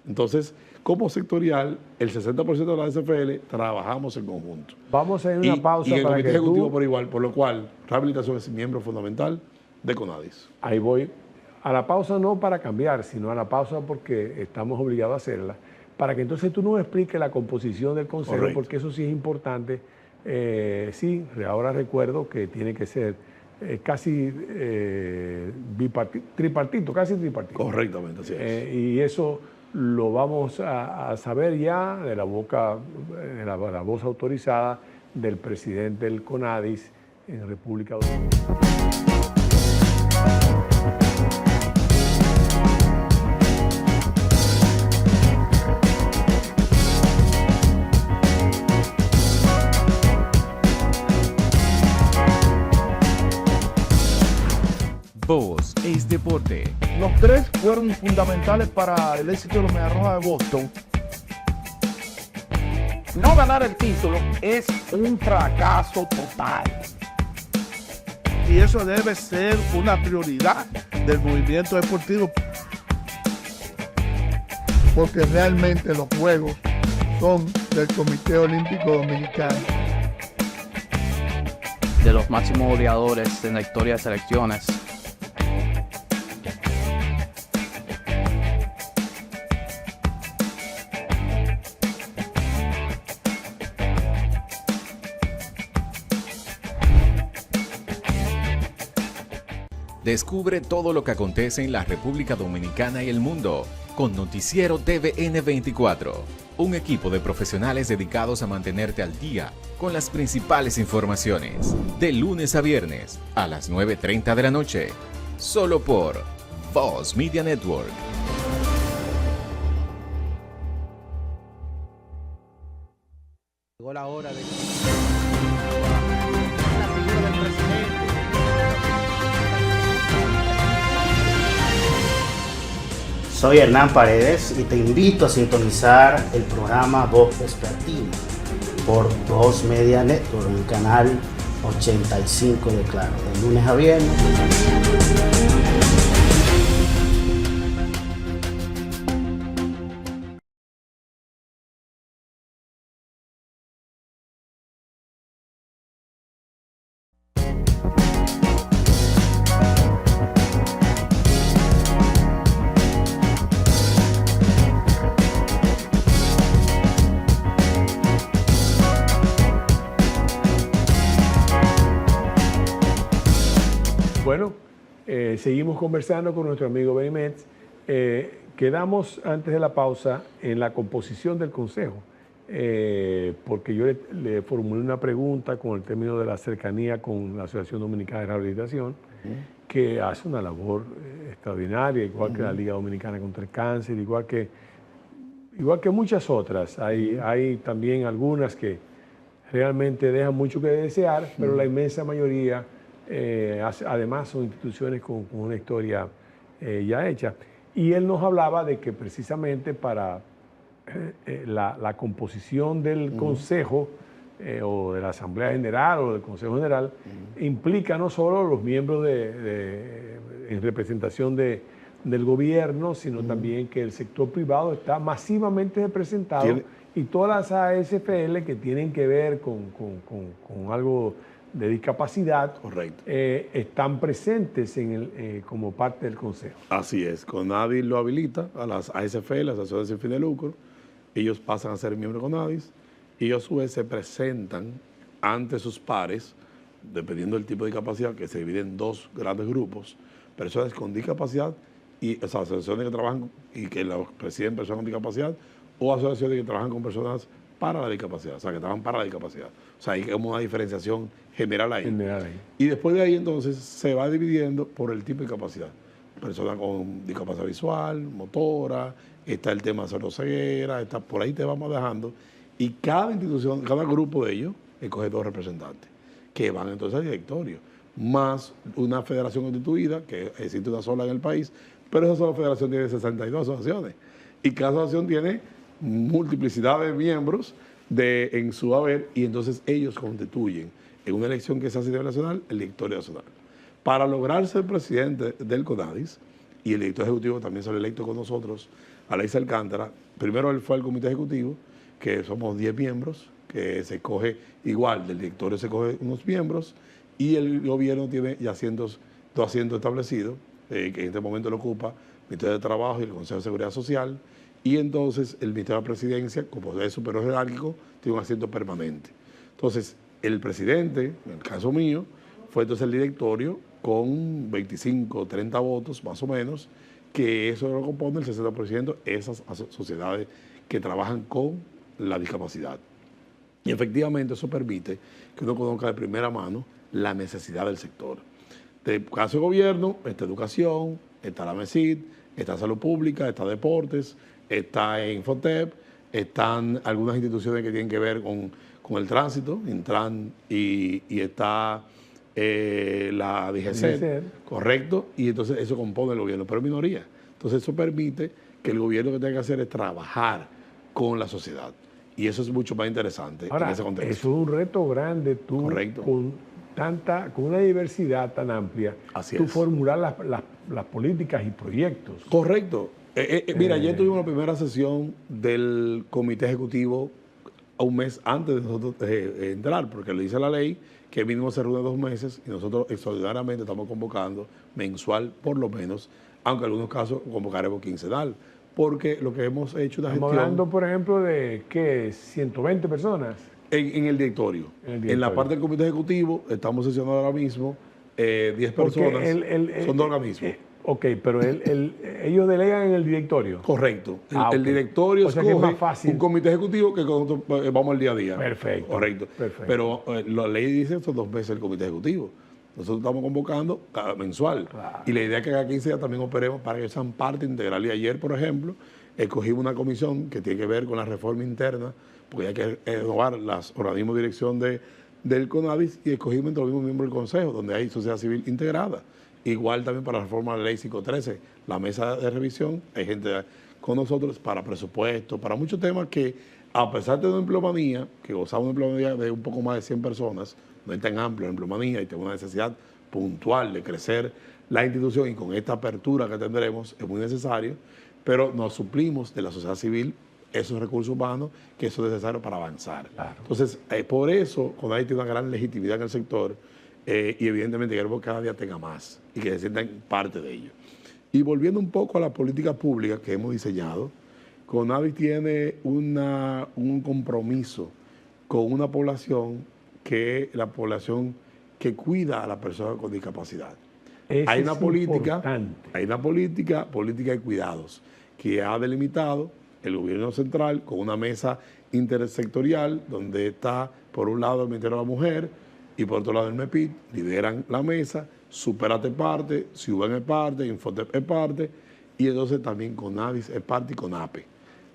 Speaker 8: Entonces, como sectorial, el 60% de las ASFL trabajamos en conjunto.
Speaker 1: Vamos a ir a una pausa
Speaker 8: y el
Speaker 1: para
Speaker 8: comité
Speaker 1: que
Speaker 8: ejecutivo por igual, por lo cual, rehabilitación es miembro fundamental de CONADIS.
Speaker 1: Ahí voy. A la pausa no para cambiar, sino a la pausa porque estamos obligados a hacerla, para que entonces tú nos expliques la composición del consejo. Correcto. Porque eso sí es importante. Sí, ahora recuerdo que tiene que ser casi tripartito, casi tripartito.
Speaker 8: Correctamente, así es.
Speaker 1: Y eso lo vamos a saber ya de la boca, de la voz autorizada del presidente del CONADIS en República Dominicana.
Speaker 2: Voz es deporte.
Speaker 3: Los tres fueron fundamentales para el éxito de los Medias Rojas de Boston.
Speaker 6: No ganar el título es un fracaso total.
Speaker 3: Y eso debe ser una prioridad del movimiento deportivo.
Speaker 4: Porque realmente los Juegos son del Comité Olímpico Dominicano.
Speaker 5: De los máximos goleadores en la historia de selecciones.
Speaker 2: Descubre todo lo que acontece en la República Dominicana y el mundo con Noticiero TVN 24, un equipo de profesionales dedicados a mantenerte al día con las principales informaciones, de lunes a viernes a las 9:30 de la noche, solo por Voz Media Network.
Speaker 6: Llegó la hora de la figura del presidente.
Speaker 7: Soy Hernán Paredes y te invito a sintonizar el programa Voz Vespertina por Voz Media Network, en el canal 85 de Claro, de lunes a viernes.
Speaker 1: Bueno, seguimos conversando con nuestro amigo Benny Metz. Quedamos antes de la pausa en la composición del Consejo, porque yo le formulé una pregunta con el término de la cercanía con la Asociación Dominicana de Rehabilitación, que hace una labor extraordinaria, igual que la Liga Dominicana contra el Cáncer, igual que muchas otras. Hay también algunas que realmente dejan mucho que desear, pero la inmensa mayoría además son instituciones con una historia ya hecha. Y él nos hablaba de que precisamente para la composición del Consejo o de la Asamblea General o del Consejo General implica no solo los miembros en representación del gobierno, sino también que el sector privado está masivamente representado y todas las ASFL que tienen que ver con algo de discapacidad.
Speaker 8: Correcto.
Speaker 1: Están presentes como parte del Consejo.
Speaker 8: Así es. CONADIS lo habilita a las ASFL, las asociaciones sin fin de lucro. Ellos pasan a ser miembros de CONADIS y a su vez se presentan ante sus pares, dependiendo del tipo de discapacidad, que se dividen en dos grandes grupos: personas con discapacidad y asociaciones que trabajan y que la presiden personas con discapacidad, o asociaciones que trabajan con personas para la discapacidad, o sea, que trabajan para la discapacidad. O sea, hay como una diferenciación general ahí. Y después de ahí, entonces, se va dividiendo por el tipo de discapacidad. Personas con discapacidad visual, motora, está el tema de sordoceguera, está por ahí te vamos dejando. Y cada institución, cada grupo de ellos, escoge dos representantes, que van entonces al directorio, más una federación constituida, que existe una sola en el país, pero esa sola federación tiene 62 asociaciones. Y cada asociación tiene multiplicidad de miembros en su haber, y entonces ellos constituyen en una elección que se hace a nivel nacional el directorio nacional. Para lograr ser presidente del CONADIS, y el director ejecutivo también sale electo con nosotros, Alex Alcántara, primero él fue al comité ejecutivo, que somos 10 miembros, que se coge igual, del directorio se coge unos miembros, y el gobierno tiene ya dos asientos establecidos, que en este momento lo ocupa el Ministerio de Trabajo y el Consejo de Seguridad Social, y entonces el Ministerio de la Presidencia, como es superior jerárquico, tiene un asiento permanente. Entonces, el presidente, en el caso mío, fue entonces el directorio con 25 o 30 votos, más o menos, que eso lo compone el 60% esas sociedades que trabajan con la discapacidad. Y efectivamente eso permite que uno conozca de primera mano la necesidad del sector. De caso de gobierno, está educación, está la MESID, está salud pública, está deportes, está Infotep, están algunas instituciones que tienen que ver con el tránsito, Intran, y está la DGCET, correcto, y entonces eso compone el gobierno, pero es minoría. Entonces eso permite que el gobierno que tenga que hacer es trabajar con la sociedad. Y eso es mucho más interesante
Speaker 1: ahora,
Speaker 8: en ese contexto.
Speaker 1: Eso es un reto grande, tú
Speaker 8: Correcto.
Speaker 1: con una diversidad tan amplia,
Speaker 8: Así
Speaker 1: tú
Speaker 8: es.
Speaker 1: formular las políticas y proyectos.
Speaker 8: Correcto. Mira, ayer tuvimos la primera sesión del comité ejecutivo a un mes antes de nosotros entrar, porque lo dice la ley, que mínimo se reúne 2 meses y nosotros extraordinariamente estamos convocando mensual por lo menos, aunque en algunos casos convocaremos quincenal, porque lo que hemos hecho una
Speaker 1: Estamos
Speaker 8: gestión...
Speaker 1: hablando, por ejemplo, de, ¿qué? 120 personas.
Speaker 8: En el directorio. En la parte del comité ejecutivo estamos sesionando ahora mismo 10 personas, son 2 organismos.
Speaker 1: Ok, pero ellos delegan en el directorio.
Speaker 8: Correcto.
Speaker 1: ok.
Speaker 8: El directorio
Speaker 1: O sea que es
Speaker 8: escoge
Speaker 1: más fácil.
Speaker 8: un comité ejecutivo que con nosotros vamos al día a día.
Speaker 1: Perfecto.
Speaker 8: Correcto.
Speaker 1: Perfecto.
Speaker 8: Pero la ley dice estos 2 meses el comité ejecutivo. Nosotros estamos convocando cada mensual.
Speaker 1: Claro.
Speaker 8: Y la idea es que cada 15 días también operemos para que sean parte integral. Y ayer, por ejemplo, escogimos una comisión que tiene que ver con la reforma interna, porque hay que renovar los organismos de dirección del CONADIS, y escogimos entre los mismos miembros del Consejo, donde hay sociedad civil integrada. Igual también para la reforma de la ley 513, la mesa de revisión, hay gente con nosotros para presupuesto, para muchos temas que, a pesar de una empleomanía, que gozamos de una empleomanía de un poco más de 100 personas, no es tan amplio la empleomanía y tenemos una necesidad puntual de crecer la institución, y con esta apertura que tendremos es muy necesario, pero nos suplimos de la sociedad civil esos recursos humanos, que eso es necesario para avanzar.
Speaker 1: Claro.
Speaker 8: Entonces, por eso, CONADIS tiene una gran legitimidad en el sector, y evidentemente queremos que cada día tenga más y que se sientan parte de ello. Y volviendo un poco a la política pública que hemos diseñado, CONADIS tiene un compromiso con una población que es la población que cuida a las personas con discapacidad. Hay una política de cuidados que ha delimitado el gobierno central con una mesa intersectorial donde está por un lado el Ministerio de la Mujer y por otro lado el MEPIT, lideran la mesa, Superate es parte, Ciuben es parte, Infotep es parte, y entonces también CONADIS es parte y CONAPE.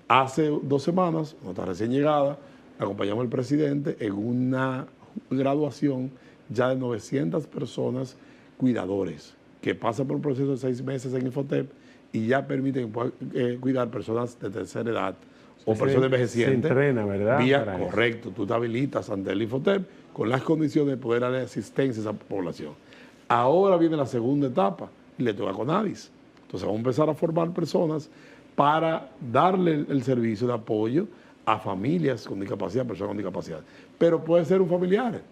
Speaker 8: Hace 2 semanas, nuestra recién llegada, acompañamos al presidente en una graduación ya de 900 personas cuidadores, que pasan por un proceso de 6 meses en Infotep y ya permiten cuidar personas de tercera edad o personas envejecientes.
Speaker 1: Se entrena, ¿verdad?
Speaker 8: Correcto, tú te habilitas ante el Infotep con las condiciones de poder darle asistencia a esa población. Ahora viene la segunda etapa y le toca a CONADIS. Entonces vamos a empezar a formar personas para darle el servicio de apoyo a familias con discapacidad, personas con discapacidad. Pero puede ser un familiar,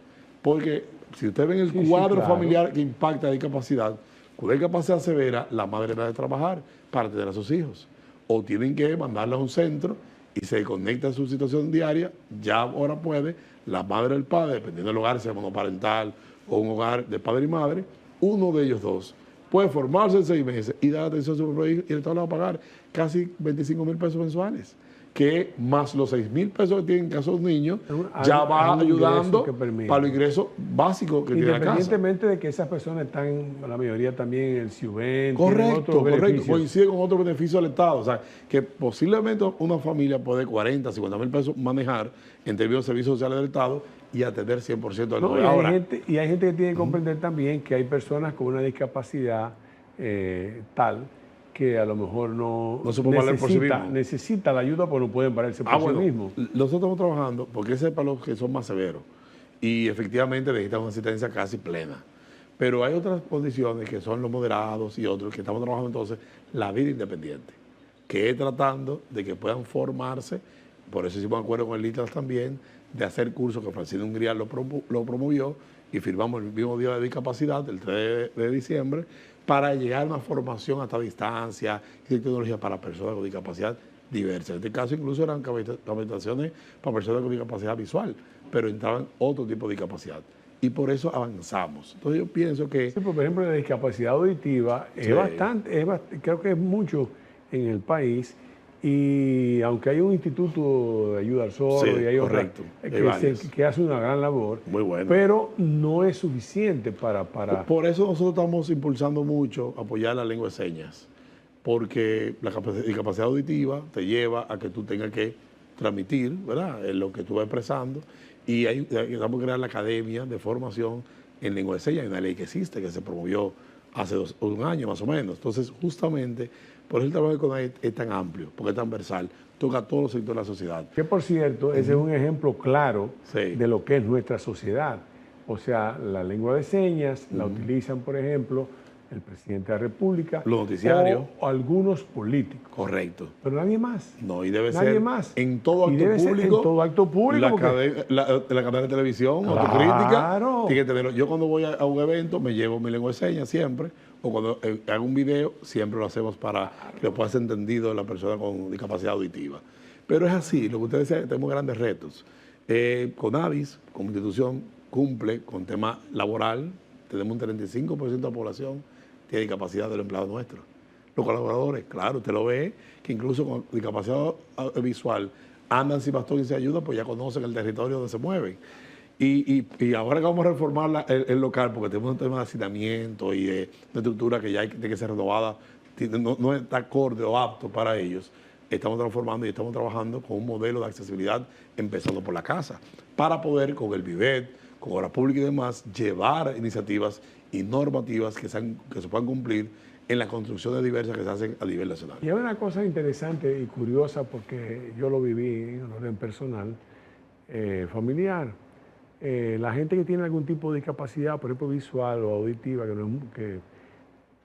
Speaker 8: porque si usted ve el cuadro familiar que impacta la discapacidad, con la discapacidad severa, la madre va a trabajar para tener a sus hijos. O tienen que mandarla a un centro y se conecta a su situación diaria, ya ahora puede la madre o el padre, dependiendo del hogar, sea monoparental o un hogar de padre y madre, uno de ellos dos puede formarse en 6 meses y dar atención a su propio hijo, y el Estado le va a pagar casi 25,000 pesos mensuales, que más los 6,000 pesos que tienen en caso de un niño, ya va ayudando para los ingresos básicos que tiene la casa.
Speaker 1: Independientemente de que esas personas están, la mayoría también en el Ciuben,
Speaker 8: correcto, coincide con otros beneficios del Estado. O sea, que posiblemente una familia puede 40, 50,000 pesos manejar en términos de servicios sociales del Estado y atender 100% del
Speaker 1: no, y hay gente que tiene que comprender también que hay personas con una discapacidad tal que a lo mejor no
Speaker 8: se puede valer por sí mismo.
Speaker 1: Necesita la ayuda, pero no pueden valerse por sí mismo.
Speaker 8: Nosotros estamos trabajando porque ese es para los que son más severos y efectivamente necesitan una asistencia casi plena. Pero hay otras condiciones que son los moderados y otros que estamos trabajando entonces la vida independiente, que es tratando de que puedan formarse. Por eso hicimos un acuerdo con el ITLAS también de hacer cursos que Francisco Hungría lo promovió y firmamos el mismo día de discapacidad, el 3 de diciembre, para llegar a una formación hasta distancia y tecnología para personas con discapacidad diversa. En este caso incluso eran capacitaciones para personas con discapacidad visual, pero entraban otro tipo de discapacidad. Y por eso avanzamos. Entonces yo pienso que...
Speaker 1: Sí, por ejemplo, la discapacidad auditiva es bastante, creo que es mucho en el país. Y aunque hay un instituto de ayuda al sordo y hay otros que hace una gran labor,
Speaker 8: muy bueno,
Speaker 1: pero no es suficiente para...
Speaker 8: Por eso nosotros estamos impulsando mucho apoyar la lengua de señas, porque la discapacidad auditiva te lleva a que tú tengas que transmitir, ¿verdad?, lo que tú vas expresando, y estamos creando la academia de formación en lengua de señas. Hay una ley que existe, que se promovió hace un año más o menos. Entonces, justamente, por eso el trabajo de CONAIE es tan amplio, porque es transversal, toca a todos los sectores de la sociedad.
Speaker 1: Que por cierto, ese es un ejemplo claro de lo que es nuestra sociedad. O sea, la lengua de señas la utilizan, por ejemplo, el presidente de la República,
Speaker 8: los noticiarios
Speaker 1: o algunos políticos.
Speaker 8: Correcto.
Speaker 1: Pero nadie más.
Speaker 8: No, y debe
Speaker 1: nadie
Speaker 8: ser
Speaker 1: más.
Speaker 8: En todo acto público.
Speaker 1: En todo acto público.
Speaker 8: La cadena de televisión,
Speaker 1: claro,
Speaker 8: autocrítica, tiene que tenerlo. Yo cuando voy a un evento me llevo mi lengua de señas siempre, o cuando hago un video siempre lo hacemos para que lo pueda ser entendido la persona con discapacidad auditiva. Pero es así, lo que ustedes decían, tenemos grandes retos. CONADIS, como institución, cumple con tema laboral. Tenemos un 35% de la población tiene discapacidad de los empleados nuestros. Los colaboradores, claro, usted lo ve, que incluso con discapacidad visual andan sin bastón y sin ayuda, pues ya conocen el territorio donde se mueven. Y ahora que vamos a reformar el local, porque tenemos un tema de hacinamiento y de estructura que ya tiene que ser renovada, no está acorde o apto para ellos, estamos transformando y estamos trabajando con un modelo de accesibilidad empezando por la casa, para poder con el Vivet, con obras públicas y demás, llevar iniciativas y normativas que se puedan cumplir en las construcciones diversas que se hacen a nivel nacional.
Speaker 1: Y hay una cosa interesante y curiosa, porque yo lo viví en orden personal, familiar. La gente que tiene algún tipo de discapacidad, por ejemplo visual o auditiva, que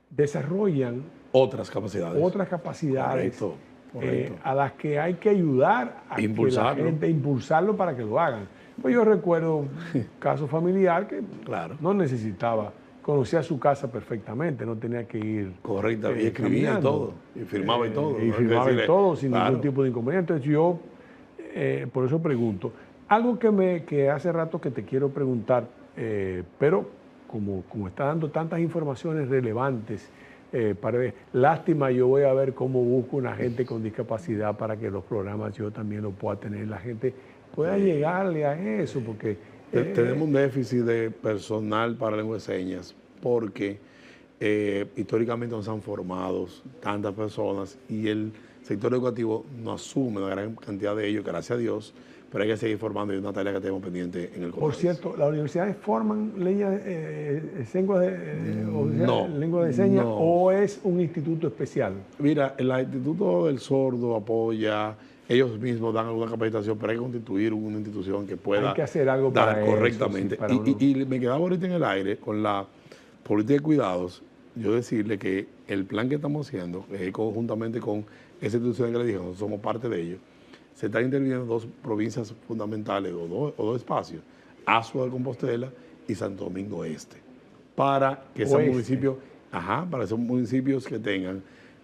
Speaker 1: desarrollan
Speaker 8: otras capacidades. Correcto.
Speaker 1: A las que hay que ayudar a
Speaker 8: impulsarlo.
Speaker 1: Que la gente, impulsarlo para que lo hagan. Pues yo recuerdo un caso familiar que no necesitaba, conocía su casa perfectamente, no tenía que ir.
Speaker 8: Correcto, y escribía y todo, y firmaba y todo.
Speaker 1: Y firmaba y todo, sin ningún tipo de inconveniente. Entonces yo, por eso pregunto. Algo que hace rato que te quiero preguntar, pero como está dando tantas informaciones relevantes, lástima, yo voy a ver cómo busco una gente con discapacidad para que los programas yo también lo pueda tener, la gente pueda llegarle a eso, porque...
Speaker 8: Tenemos un déficit de personal para lengua de señas, porque históricamente nos han formado tantas personas y el sector educativo no asume una gran cantidad de ellos, gracias a Dios, pero hay que seguir formando y es una tarea que tenemos pendiente en el Congreso.
Speaker 1: Por cierto, ¿las universidades forman lengua de señas o es un instituto especial?
Speaker 8: Mira, el Instituto del Sordo apoya, ellos mismos dan alguna capacitación, pero hay que constituir una institución que pueda...
Speaker 1: Hay que hacer algo para
Speaker 8: dar correctamente.
Speaker 1: Eso, sí,
Speaker 8: y me quedaba ahorita en el aire con la política de cuidados, yo decirle que el plan que estamos haciendo, conjuntamente con esa institución que le dije, nosotros somos parte de ello, se están interviniendo dos provincias fundamentales o dos espacios, Azua de Compostela y Santo Domingo Este, para que esos municipios que tengan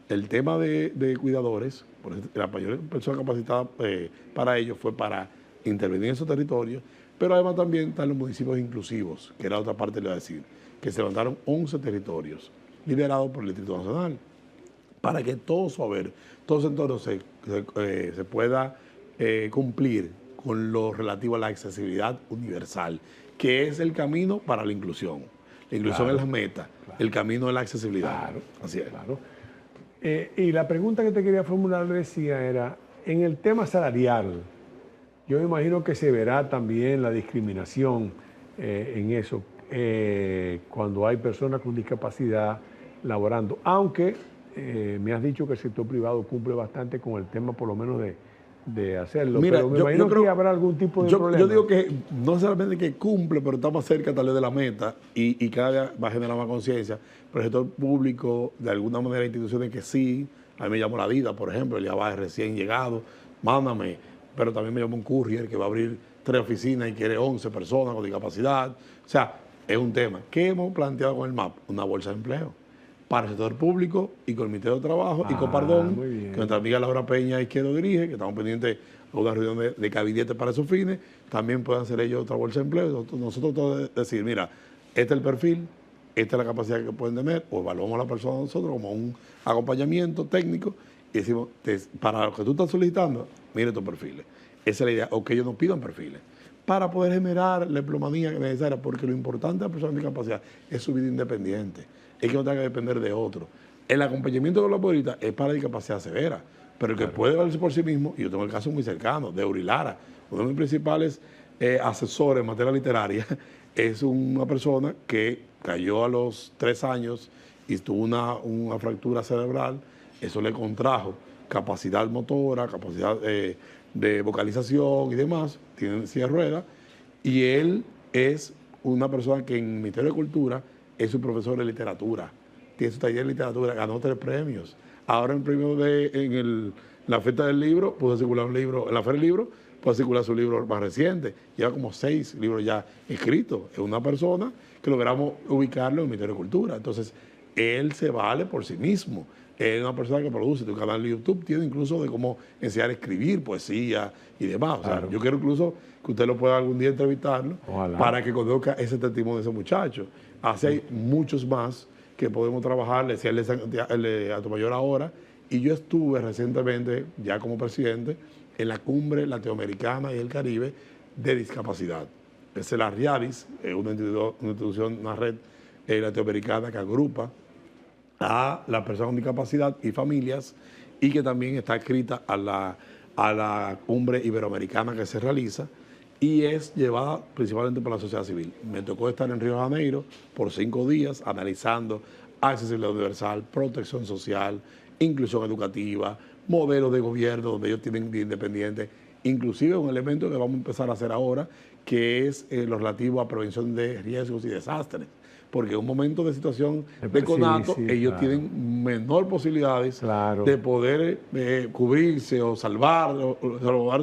Speaker 8: el tema de cuidadores, por eso la mayor persona capacitada para ello fue para intervenir en esos territorios, pero además también están los municipios inclusivos, que era otra parte que le iba a decir, que se levantaron 11 territorios liderados por el Distrito Nacional, para que todo su haber, todo ese entorno se pueda cumplir con lo relativo a la accesibilidad universal, que es el camino para la inclusión. La inclusión es la meta, el camino es la accesibilidad. Así es.
Speaker 1: Claro. Y la pregunta que te quería formular, decía, era, en el tema salarial, yo me imagino que se verá también la discriminación en eso, cuando hay personas con discapacidad laborando, aunque me has dicho que el sector privado cumple bastante con el tema, por lo menos de hacerlo.
Speaker 8: Mira,
Speaker 1: pero me imagino que habrá algún tipo de problema.
Speaker 8: Yo digo que no solamente que cumple, pero está más cerca tal vez de la meta y cada vez va a generar más conciencia. Pero el sector público, de alguna manera, instituciones que sí, a mí me llamó la vida, por ejemplo, el IABA es recién llegado, mándame, pero también me llamó un courier que va a abrir 3 oficinas y quiere 11 personas con discapacidad. O sea, es un tema. ¿Qué hemos planteado con el MAP? Una bolsa de empleo para el sector público y con el Ministerio de Trabajo y Copardón, que nuestra amiga Laura Peña Izquierdo dirige, que estamos pendientes de una reunión de gabinete para esos fines, también puedan hacer ellos otra bolsa de empleo. Nosotros todos decir, mira, este es el perfil, esta es la capacidad que pueden tener, o evaluamos a la persona nosotros como un acompañamiento técnico y decimos, para lo que tú estás solicitando, mire tus perfiles. Esa es la idea, o que ellos nos pidan perfiles, para poder generar la empleomanía necesaria, porque lo importante de la persona con discapacidad es su vida independiente. Es que no tenga que depender de otro. El acompañamiento de la ahorita es para discapacidad severa, pero el que puede valerse por sí mismo, y yo tengo el caso muy cercano, de Urilara, uno de mis principales asesores en materia literaria, es una persona que cayó a los 3 años y tuvo una fractura cerebral. Eso le contrajo capacidad motora, capacidad de vocalización y demás. Tiene silla de ruedas. Y él es una persona que en el Ministerio de Cultura es un profesor de literatura. Tiene su taller de literatura, ganó 3 premios. Ahora en premio la fiesta del libro, pudo circular un libro, en la feria del libro, puede circular su libro más reciente. Lleva como 6 libros ya escritos. Es una persona que logramos ubicarlo en el Ministerio de Cultura. Entonces, él se vale por sí mismo. Él es una persona que produce. Tu canal de YouTube tiene incluso de cómo enseñar a escribir poesía y demás. O sea,
Speaker 1: claro.
Speaker 8: yo quiero incluso que usted lo pueda algún día entrevistarlo.
Speaker 1: Ojalá.
Speaker 8: Para que conozca ese testimonio de ese muchacho. Así hay muchos más que podemos trabajar. Le decía el de Atomayor ahora. Y yo estuve recientemente, ya como presidente, en la cumbre latinoamericana y el Caribe de discapacidad. Es la RIADIS, una institución, una red latinoamericana que agrupa a las personas con discapacidad y familias, y que también está escrita a la cumbre iberoamericana que se realiza y es llevada principalmente por la sociedad civil. Me tocó estar en Río de Janeiro por 5 días analizando accesibilidad universal, protección social, inclusión educativa, modelos de gobierno donde ellos tienen vida independiente, inclusive un elemento que vamos a empezar a hacer ahora, que es lo relativo a prevención de riesgos y desastres. Porque en un momento de situación de conato, ellos tienen menor posibilidades de poder cubrirse o salvar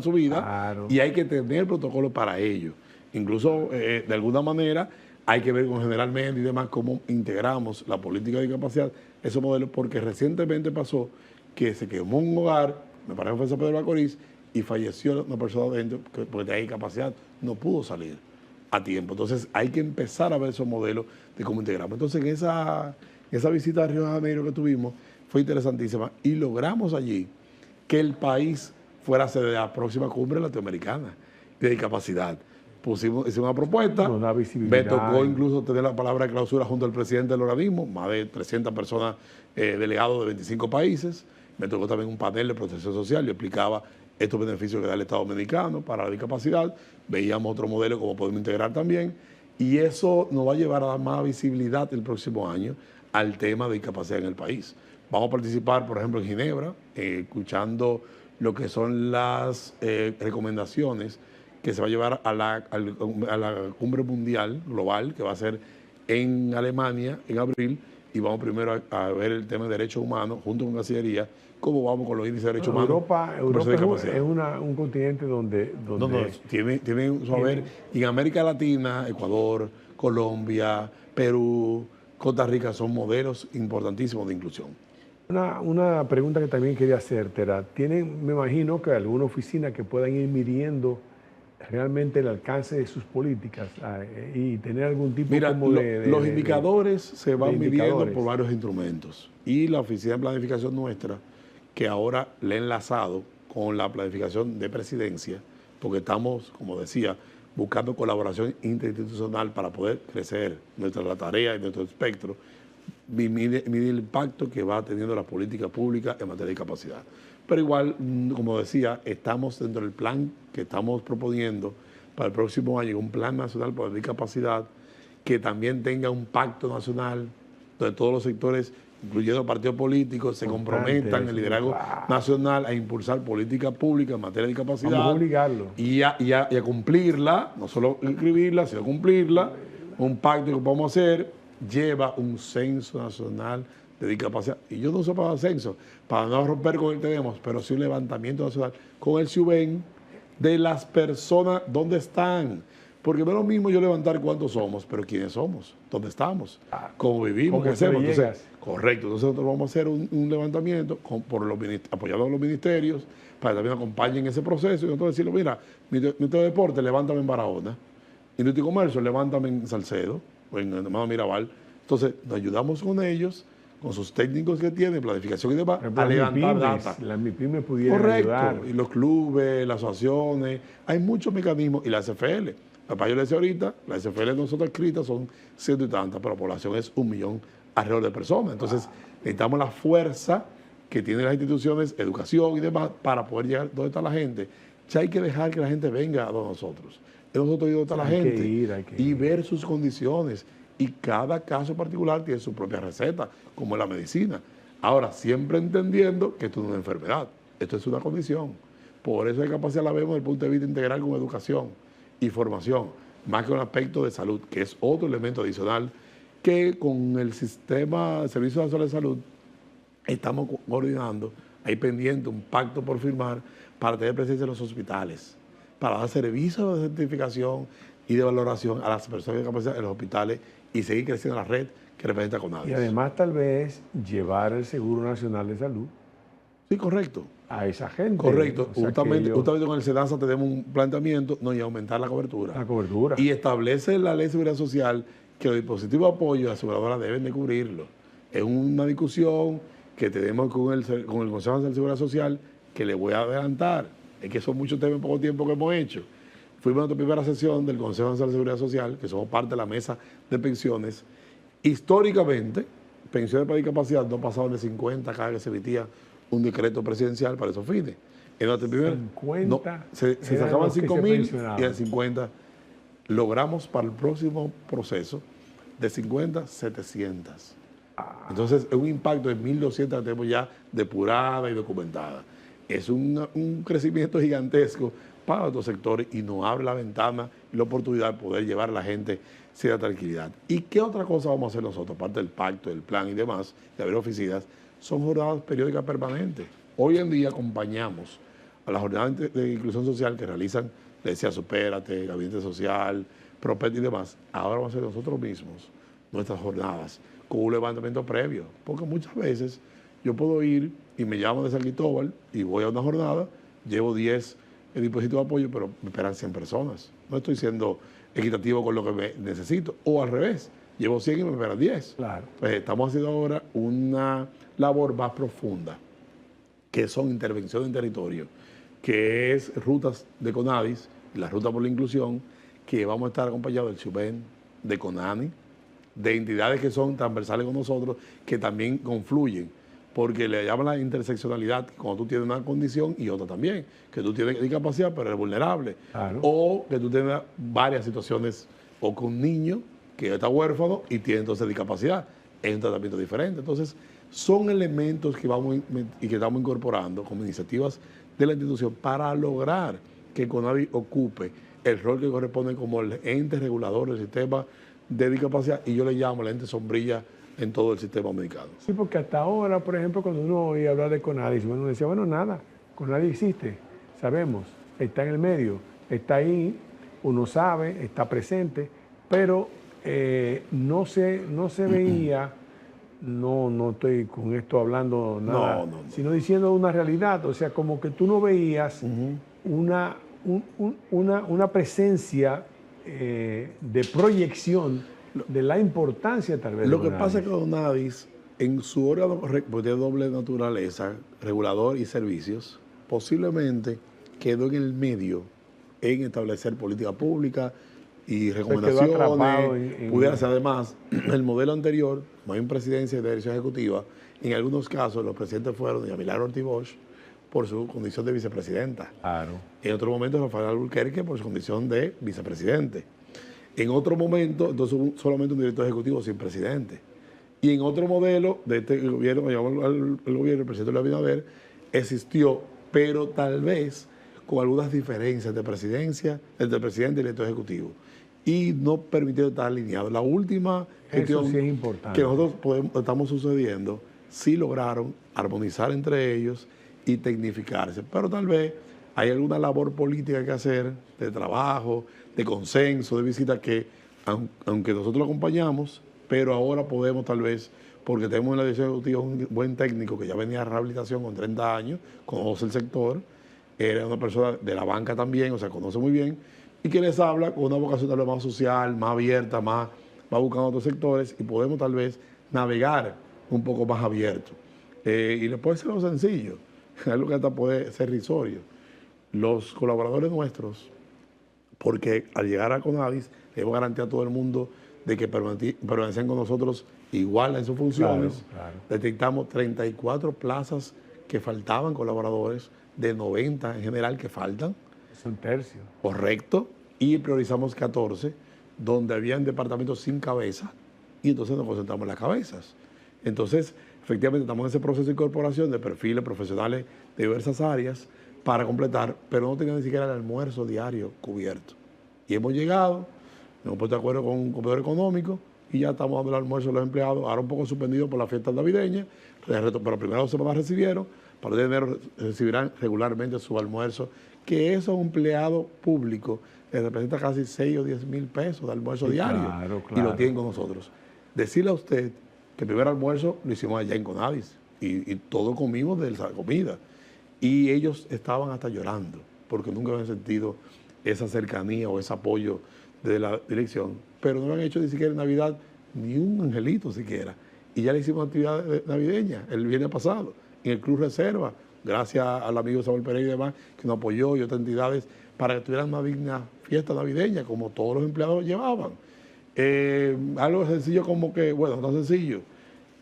Speaker 8: su vida, y hay que tener protocolo para ello. Incluso, de alguna manera, hay que ver con generalmente y demás cómo integramos la política de discapacidad, esos modelos, porque recientemente pasó que se quemó un hogar, me parece que fue en San Pedro de Macorís, y falleció una persona dentro porque tenía discapacidad, no pudo salir a tiempo. Entonces hay que empezar a ver esos modelos de cómo integramos. Entonces en esa visita a Río de Janeiro que tuvimos fue interesantísima y logramos allí que el país fuera sede de la próxima cumbre latinoamericana de discapacidad. Hicimos una propuesta, me tocó incluso tener la palabra de clausura junto al presidente del organismo, más de 300 personas delegados de 25 países. Me tocó también un panel de protección social, yo explicaba estos beneficios que da el Estado Dominicano para la discapacidad, veíamos otro modelo como podemos integrar también, y eso nos va a llevar a dar más visibilidad el próximo año al tema de discapacidad en el país. Vamos a participar, por ejemplo, en Ginebra, escuchando lo que son las recomendaciones que se va a llevar a la cumbre mundial global, que va a ser en Alemania en abril, y vamos primero a ver el tema de derechos humanos junto con Cancillería, cómo vamos con los índices de derechos humanos.
Speaker 1: Europa es un continente donde
Speaker 8: tiene su haber. Y en América Latina, Ecuador, Colombia, Perú, Costa Rica son modelos importantísimos de inclusión.
Speaker 1: Una pregunta que también quería hacerte era, ¿tienen, me imagino que alguna oficina que puedan ir midiendo realmente el alcance de sus políticas y tener algún tipo
Speaker 8: los indicadores se van midiendo por varios instrumentos, y la oficina de planificación nuestra, que ahora le he enlazado con la planificación de presidencia, porque estamos, como decía, buscando colaboración interinstitucional para poder crecer nuestra tarea y nuestro espectro, medir el impacto que va teniendo la política pública en materia de discapacidad. Pero igual, como decía, estamos dentro del plan que estamos proponiendo para el próximo año, un plan nacional para la discapacidad que también tenga un pacto nacional donde todos los sectores, incluyendo partidos políticos, se comprometan en el liderazgo nacional a impulsar política pública en materia de discapacidad.
Speaker 1: Vamos a obligarlo.
Speaker 8: Y a cumplirla, no solo escribirla, sino cumplirla. Un pacto que podemos hacer lleva un censo nacional de discapacidad. Y yo no uso para censo, para no romper con el que tenemos, pero sí un levantamiento nacional con el CIUBEN de las personas, dónde están. Porque no es lo mismo yo levantar cuántos somos, pero quiénes somos, dónde estamos, cómo vivimos, qué hacemos. Entonces, correcto, entonces nosotros vamos a hacer un levantamiento apoyado a los ministerios para que también acompañen ese proceso, y nosotros decirlo, mira, Ministro de Deporte, levántame en Barahona, Industria y Comercio, levántame en Salcedo, o en Hermano Mirabal. Entonces, nos ayudamos con ellos, con sus técnicos que tienen, planificación y demás, a levantar data.
Speaker 1: Las MIPYMES pudieran ayudar.
Speaker 8: Y los clubes, las asociaciones, hay muchos mecanismos, y la SFL. Papá, yo le decía ahorita, la SFL nosotros escritas son 100 y tantas, pero la población es 1 millón alrededor de personas. Entonces, necesitamos la fuerza que tienen las instituciones, educación y demás, para poder llegar donde está la gente. Ya hay que dejar que la gente venga a nosotros. es nosotros ir donde está la
Speaker 1: Hay que
Speaker 8: gente
Speaker 1: ir.
Speaker 8: y ver sus condiciones. Y cada caso particular tiene su propia receta, como en la medicina. Ahora, siempre entendiendo que esto no es una enfermedad, esto es una condición. Por eso la capacidad la vemos desde el punto de vista integral con educación y formación, más que un aspecto de salud, que es otro elemento adicional que con el sistema de Servicios Nacionales de Salud estamos coordinando, hay pendiente un pacto por firmar para tener presencia en los hospitales, para dar servicios de certificación y de valoración a las personas con discapacidad en los hospitales y seguir creciendo la red que representa CONADIS.
Speaker 1: Y además tal vez llevar el Seguro Nacional de Salud.
Speaker 8: Sí, correcto.
Speaker 1: A esa gente.
Speaker 8: Correcto.
Speaker 1: O sea,
Speaker 8: justamente con el SENASA tenemos un planteamiento y aumentar la cobertura.
Speaker 1: La cobertura.
Speaker 8: Y establece la Ley de Seguridad Social que los dispositivos de apoyo de aseguradoras deben de cubrirlo. Es una discusión que tenemos con el Consejo Nacional de Seguridad Social que le voy a adelantar. Es que son muchos temas en poco tiempo que hemos hecho. Fuimos a nuestra primera sesión del Consejo Nacional de Seguridad Social, que somos parte de la mesa de pensiones. Históricamente, pensiones para discapacidad no pasaban de 50 cada que se emitía un decreto presidencial para esos fines. En nuestra primera,
Speaker 1: 50
Speaker 8: se sacaban 5.000 y en
Speaker 1: 50
Speaker 8: 50 logramos para el próximo proceso de 50, 700. Entonces es un impacto de 1.200 que tenemos ya depurada y documentada. Es un crecimiento gigantesco para otros sectores y nos abre la ventana y la oportunidad de poder llevar a la gente cierta tranquilidad. ¿Y qué otra cosa vamos a hacer nosotros, aparte del pacto, del plan y demás, de haber oficinas? Son jornadas periódicas permanentes. Hoy en día acompañamos a las jornadas de inclusión social que realizan, le decía, Supérate, Gabinete Social, Propet y demás. Ahora vamos a hacer nosotros mismos nuestras jornadas con un levantamiento previo, porque muchas veces yo puedo ir y me llaman de San Cristóbal y voy a una jornada, llevo 10 dispositivos de apoyo, pero me esperan 100 personas. No estoy siendo equitativo con lo que me necesito, o al revés, llevo 100 y me esperan 10.
Speaker 1: Claro.
Speaker 8: Pues estamos haciendo ahora una labor más profunda, que son intervención en territorio, que es rutas de CONADIS, la ruta por la inclusión, que vamos a estar acompañados del SUBEN, de CONANI, de entidades que son transversales con nosotros, que también confluyen, porque le llaman la interseccionalidad, cuando tú tienes una condición y otra también, que tú tienes discapacidad pero eres vulnerable,
Speaker 1: Claro.
Speaker 8: o que tú tienes varias situaciones, o con un niño que está huérfano y tiene entonces discapacidad, es un tratamiento diferente. Entonces, son elementos que vamos y que estamos incorporando como iniciativas de la institución para lograr que CONADIS ocupe el rol que corresponde como el ente regulador del sistema de discapacidad, y yo le llamo el ente sombrilla en todo el sistema dominicano.
Speaker 1: Sí, porque hasta ahora, por ejemplo, cuando uno oía hablar de CONADIS, uno decía, bueno, nada, CONADIS existe, sabemos, está en el medio, está ahí, uno sabe, está presente, pero no se veía, no estoy con esto hablando nada, sino diciendo una realidad, o sea, como que tú no veías una presencia de proyección de la importancia tal vez.
Speaker 8: Lo que pasa es que CONADIS, en su órgano de doble naturaleza, regulador y servicios, posiblemente quedó en el medio en establecer política pública y recomendaciones. Pudiera ser además el modelo anterior, no hay una presidencia de dirección ejecutiva. En algunos casos los presidentes fueron doña Milagro Ortiz Bosch por su condición de vicepresidenta.
Speaker 1: Claro.
Speaker 8: En otro momento Rafael Alburquerque por su condición de vicepresidente. En otro momento, entonces solamente un director ejecutivo sin presidente. Y en otro modelo de este gobierno, que llamamos el gobierno, el presidente Luis Abinader, existió, pero tal vez con algunas diferencias entre presidencia, entre el presidente y el director ejecutivo. Y no permitió estar alineado. La última gestión
Speaker 1: sí es importante,
Speaker 8: que nosotros estamos sucediendo, sí lograron armonizar entre ellos y tecnificarse. Pero tal vez hay alguna labor política que hacer, de trabajo, de consenso, de visita, que aunque nosotros lo acompañamos, pero ahora podemos tal vez, porque tenemos en la dirección ejecutiva un buen técnico que ya venía a rehabilitación con 30 años, conoce el sector, era una persona de la banca también, o sea, conoce muy bien, y que les habla con una vocación tal vez más social, más abierta, más buscando otros sectores, y podemos tal vez navegar un poco más abierto. Y le puede ser algo sencillo, algo que hasta puede ser risorio. Los colaboradores nuestros, porque al llegar a CONADIS, debemos garantizar a todo el mundo de que permanecen con nosotros igual en sus funciones.
Speaker 1: Claro.
Speaker 8: Detectamos 34 plazas que faltaban colaboradores, de 90 en general que faltan.
Speaker 1: Es un tercio.
Speaker 8: Correcto. y priorizamos 14, donde habían departamentos sin cabeza, y entonces nos concentramos en las cabezas. Entonces, efectivamente, estamos en ese proceso de incorporación de perfiles profesionales de diversas áreas para completar, pero no tenían ni siquiera el almuerzo diario cubierto. Y hemos llegado, nos hemos puesto de acuerdo con un comedor económico y ya estamos dando el almuerzo a los empleados, ahora un poco suspendido por la fiesta navideña, pero primero 2 semanas recibieron, para el de enero recibirán regularmente su almuerzo, que eso a un empleado público le representa casi 6 o 10 mil pesos de almuerzo diario,
Speaker 1: claro.
Speaker 8: Y lo tienen con nosotros. Decirle a usted que el primer almuerzo lo hicimos allá en Conavis y todos comimos de esa comida. Y ellos estaban hasta llorando porque nunca habían sentido esa cercanía o ese apoyo de la dirección. Pero no han hecho ni siquiera en Navidad ni un angelito siquiera. Y ya le hicimos actividad navideña el viernes pasado en el Club Reserva, gracias al amigo Samuel Pereira y demás, que nos apoyó y otras entidades para que tuvieran una digna fiesta navideña como todos los empleados llevaban. Algo sencillo como que, bueno, no tan sencillo,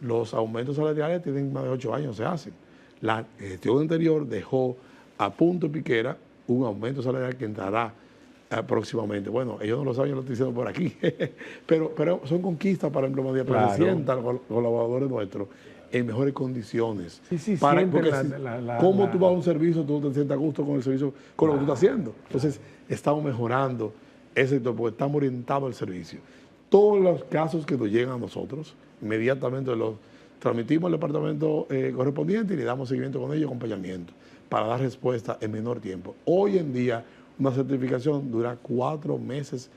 Speaker 8: los aumentos salariales tienen más de 8 años, se hacen. La gestión anterior dejó a punto y piquera un aumento salarial que entrará próximamente. Bueno, ellos no lo saben, yo lo estoy diciendo por aquí, pero son conquistas para Emblemadía, para que sientan los colaboradores nuestros en mejores condiciones.
Speaker 1: Sí,
Speaker 8: porque ¿cómo tú vas a un servicio, tú te sientas a gusto con el servicio, con lo que tú estás haciendo? Entonces, estamos mejorando ese sector porque estamos orientados al servicio. Todos los casos que nos llegan a nosotros, inmediatamente los transmitimos al departamento correspondiente y le damos seguimiento con ellos, acompañamiento, para dar respuesta en menor tiempo. Hoy en día, una certificación dura 4 meses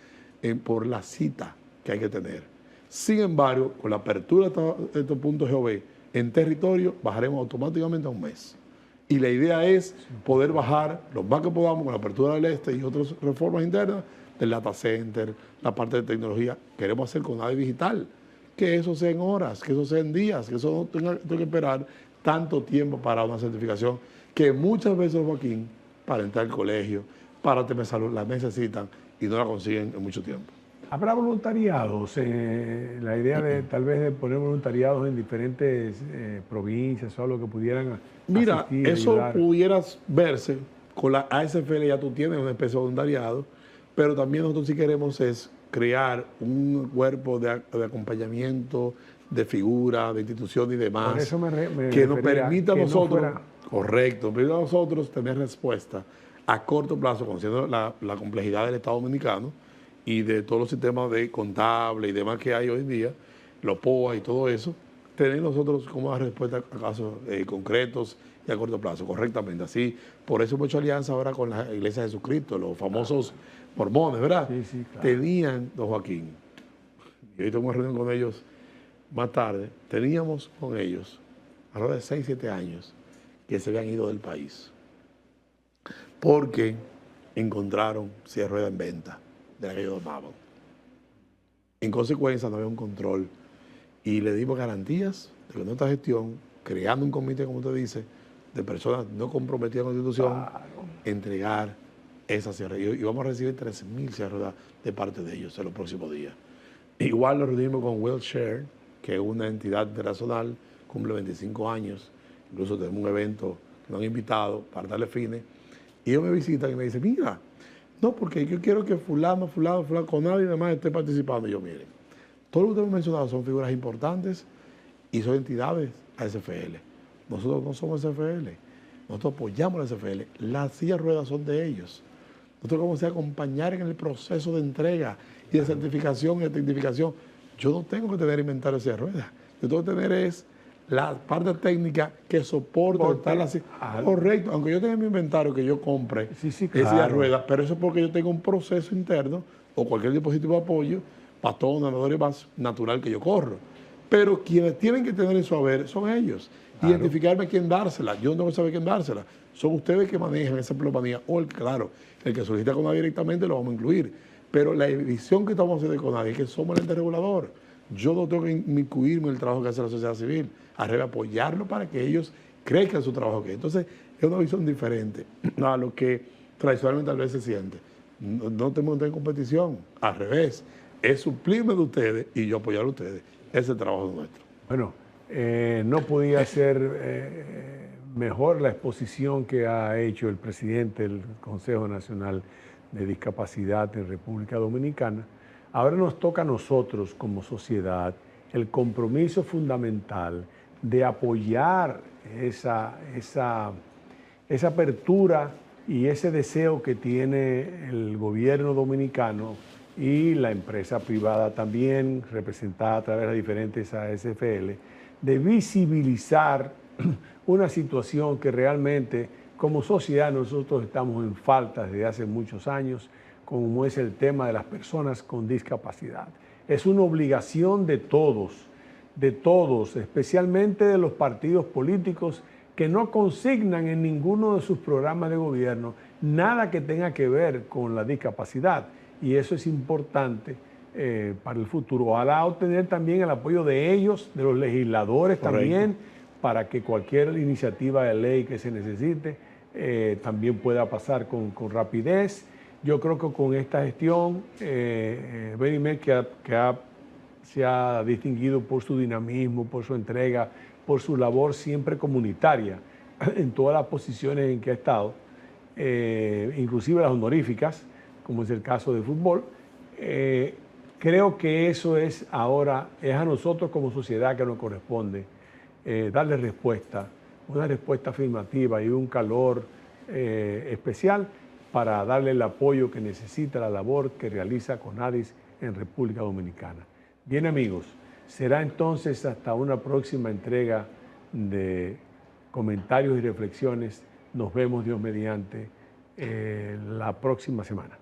Speaker 8: por la cita que hay que tener. Sin embargo, con la apertura de estos puntos GOV en territorio, bajaremos automáticamente a 1 mes. Y la idea es poder bajar lo más que podamos con la apertura del este y otras reformas internas del data center, la parte de tecnología. Queremos hacer con Conavi digital, que eso sea en horas, que eso sea en días, que eso no tenga que esperar tanto tiempo para una certificación que muchas veces, Joaquín, para entrar al colegio, para tener salud, la necesitan y no la consiguen en mucho tiempo.
Speaker 1: ¿Habrá voluntariados? La idea de tal vez de poner voluntariados en diferentes provincias o algo que pudieran
Speaker 8: Mira,
Speaker 1: asistir,
Speaker 8: eso
Speaker 1: ayudar.
Speaker 8: pudieras verse, con la ASFL ya tú tienes una especie de voluntariado, pero también nosotros sí queremos es crear un cuerpo de acompañamiento, de figuras, de instituciones y demás,
Speaker 1: Por eso me
Speaker 8: que nos permita a nosotros,
Speaker 1: correcto,
Speaker 8: permita a nosotros tener respuesta a corto plazo, conociendo la complejidad del Estado Dominicano y de todos los sistemas de contable y demás que hay hoy en día, los POA y todo eso, tener nosotros como una respuesta a casos concretos y a corto plazo, correctamente. Así, por eso hemos hecho alianza ahora con la Iglesia de Jesucristo, los famosos mormones, ¿verdad?
Speaker 1: Sí, claro.
Speaker 8: Tenían, don Joaquín, y hoy tengo una reunión con ellos más tarde, teníamos con ellos alrededor de 6, 7 años que se habían ido del país porque encontraron silla de ruedas en venta de la que ellos domaban. En consecuencia, no había un control y le dimos garantías de que nuestra gestión, creando un comité, como usted dice, de personas no comprometidas con la institución, entregar esas sillas de ruedas. Y vamos a recibir 13,000 sillas de ruedas de parte de ellos en los próximos días. Igual lo reunimos con Wheelshare, que es una entidad internacional, cumple 25 años, incluso tenemos un evento que nos han invitado para darle fines, y ellos me visitan y me dicen, mira, no, porque yo quiero que fulano, con nadie demás esté participando. Y yo, miren, todo lo que ustedes han mencionado son figuras importantes y son entidades ASFL. Nosotros no somos SFL, nosotros apoyamos la SFL, las sillas de ruedas son de ellos. Nosotros vamos a acompañar en el proceso de entrega y de certificación y de tecnificación. Yo no tengo que tener inventario de sillas de ruedas, yo tengo que tener es la parte técnica que soporta la silla. Correcto, aunque yo tenga mi inventario que yo compre
Speaker 1: claro,
Speaker 8: silla de ruedas, pero eso es porque yo tengo un proceso interno o cualquier dispositivo de apoyo, bastón, andador y más natural que yo corro. Pero quienes tienen que tener eso a ver son ellos. Claro. Identificarme quién dársela. Yo no tengo que saber quién dársela. Son ustedes que manejan esa empleomanía. O, claro, el que solicita con nadie directamente lo vamos a incluir. Pero la visión que estamos haciendo con nadie es que somos el ente regulador. Yo no tengo que inmiscuirme en el trabajo que hace la sociedad civil. Al revés, apoyarlo para que ellos crezcan su trabajo. Entonces, es una visión diferente a lo que tradicionalmente tal vez se siente. No tenemos que estar en competición. Al revés, es suplirme de ustedes y yo apoyar a ustedes. Ese es el trabajo nuestro.
Speaker 1: Bueno, no podía ser mejor la exposición que ha hecho el presidente del Consejo Nacional de discapacidad en República Dominicana. Ahora nos toca a nosotros como sociedad el compromiso fundamental de apoyar esa apertura y ese deseo que tiene el gobierno dominicano y la empresa privada también, representada a través de diferentes ASFL, de visibilizar una situación que realmente como sociedad nosotros estamos en falta desde hace muchos años, como es el tema de las personas con discapacidad. Es una obligación de todos, especialmente de los partidos políticos que no consignan en ninguno de sus programas de gobierno nada que tenga que ver con la discapacidad. Y eso es importante para el futuro. Ojalá obtener también el apoyo de ellos, de los legisladores. Correcto. También, para que cualquier iniciativa de ley que se necesite también pueda pasar con rapidez. Yo creo que con esta gestión, Benimer, se ha distinguido por su dinamismo, por su entrega, por su labor siempre comunitaria en todas las posiciones en que ha estado, inclusive las honoríficas, como es el caso de fútbol. Creo que eso es ahora, es a nosotros como sociedad que nos corresponde darle respuesta, una respuesta afirmativa y un calor especial para darle el apoyo que necesita la labor que realiza CONADIS en República Dominicana. Bien, amigos, será entonces hasta una próxima entrega de comentarios y reflexiones. Nos vemos, Dios mediante, la próxima semana.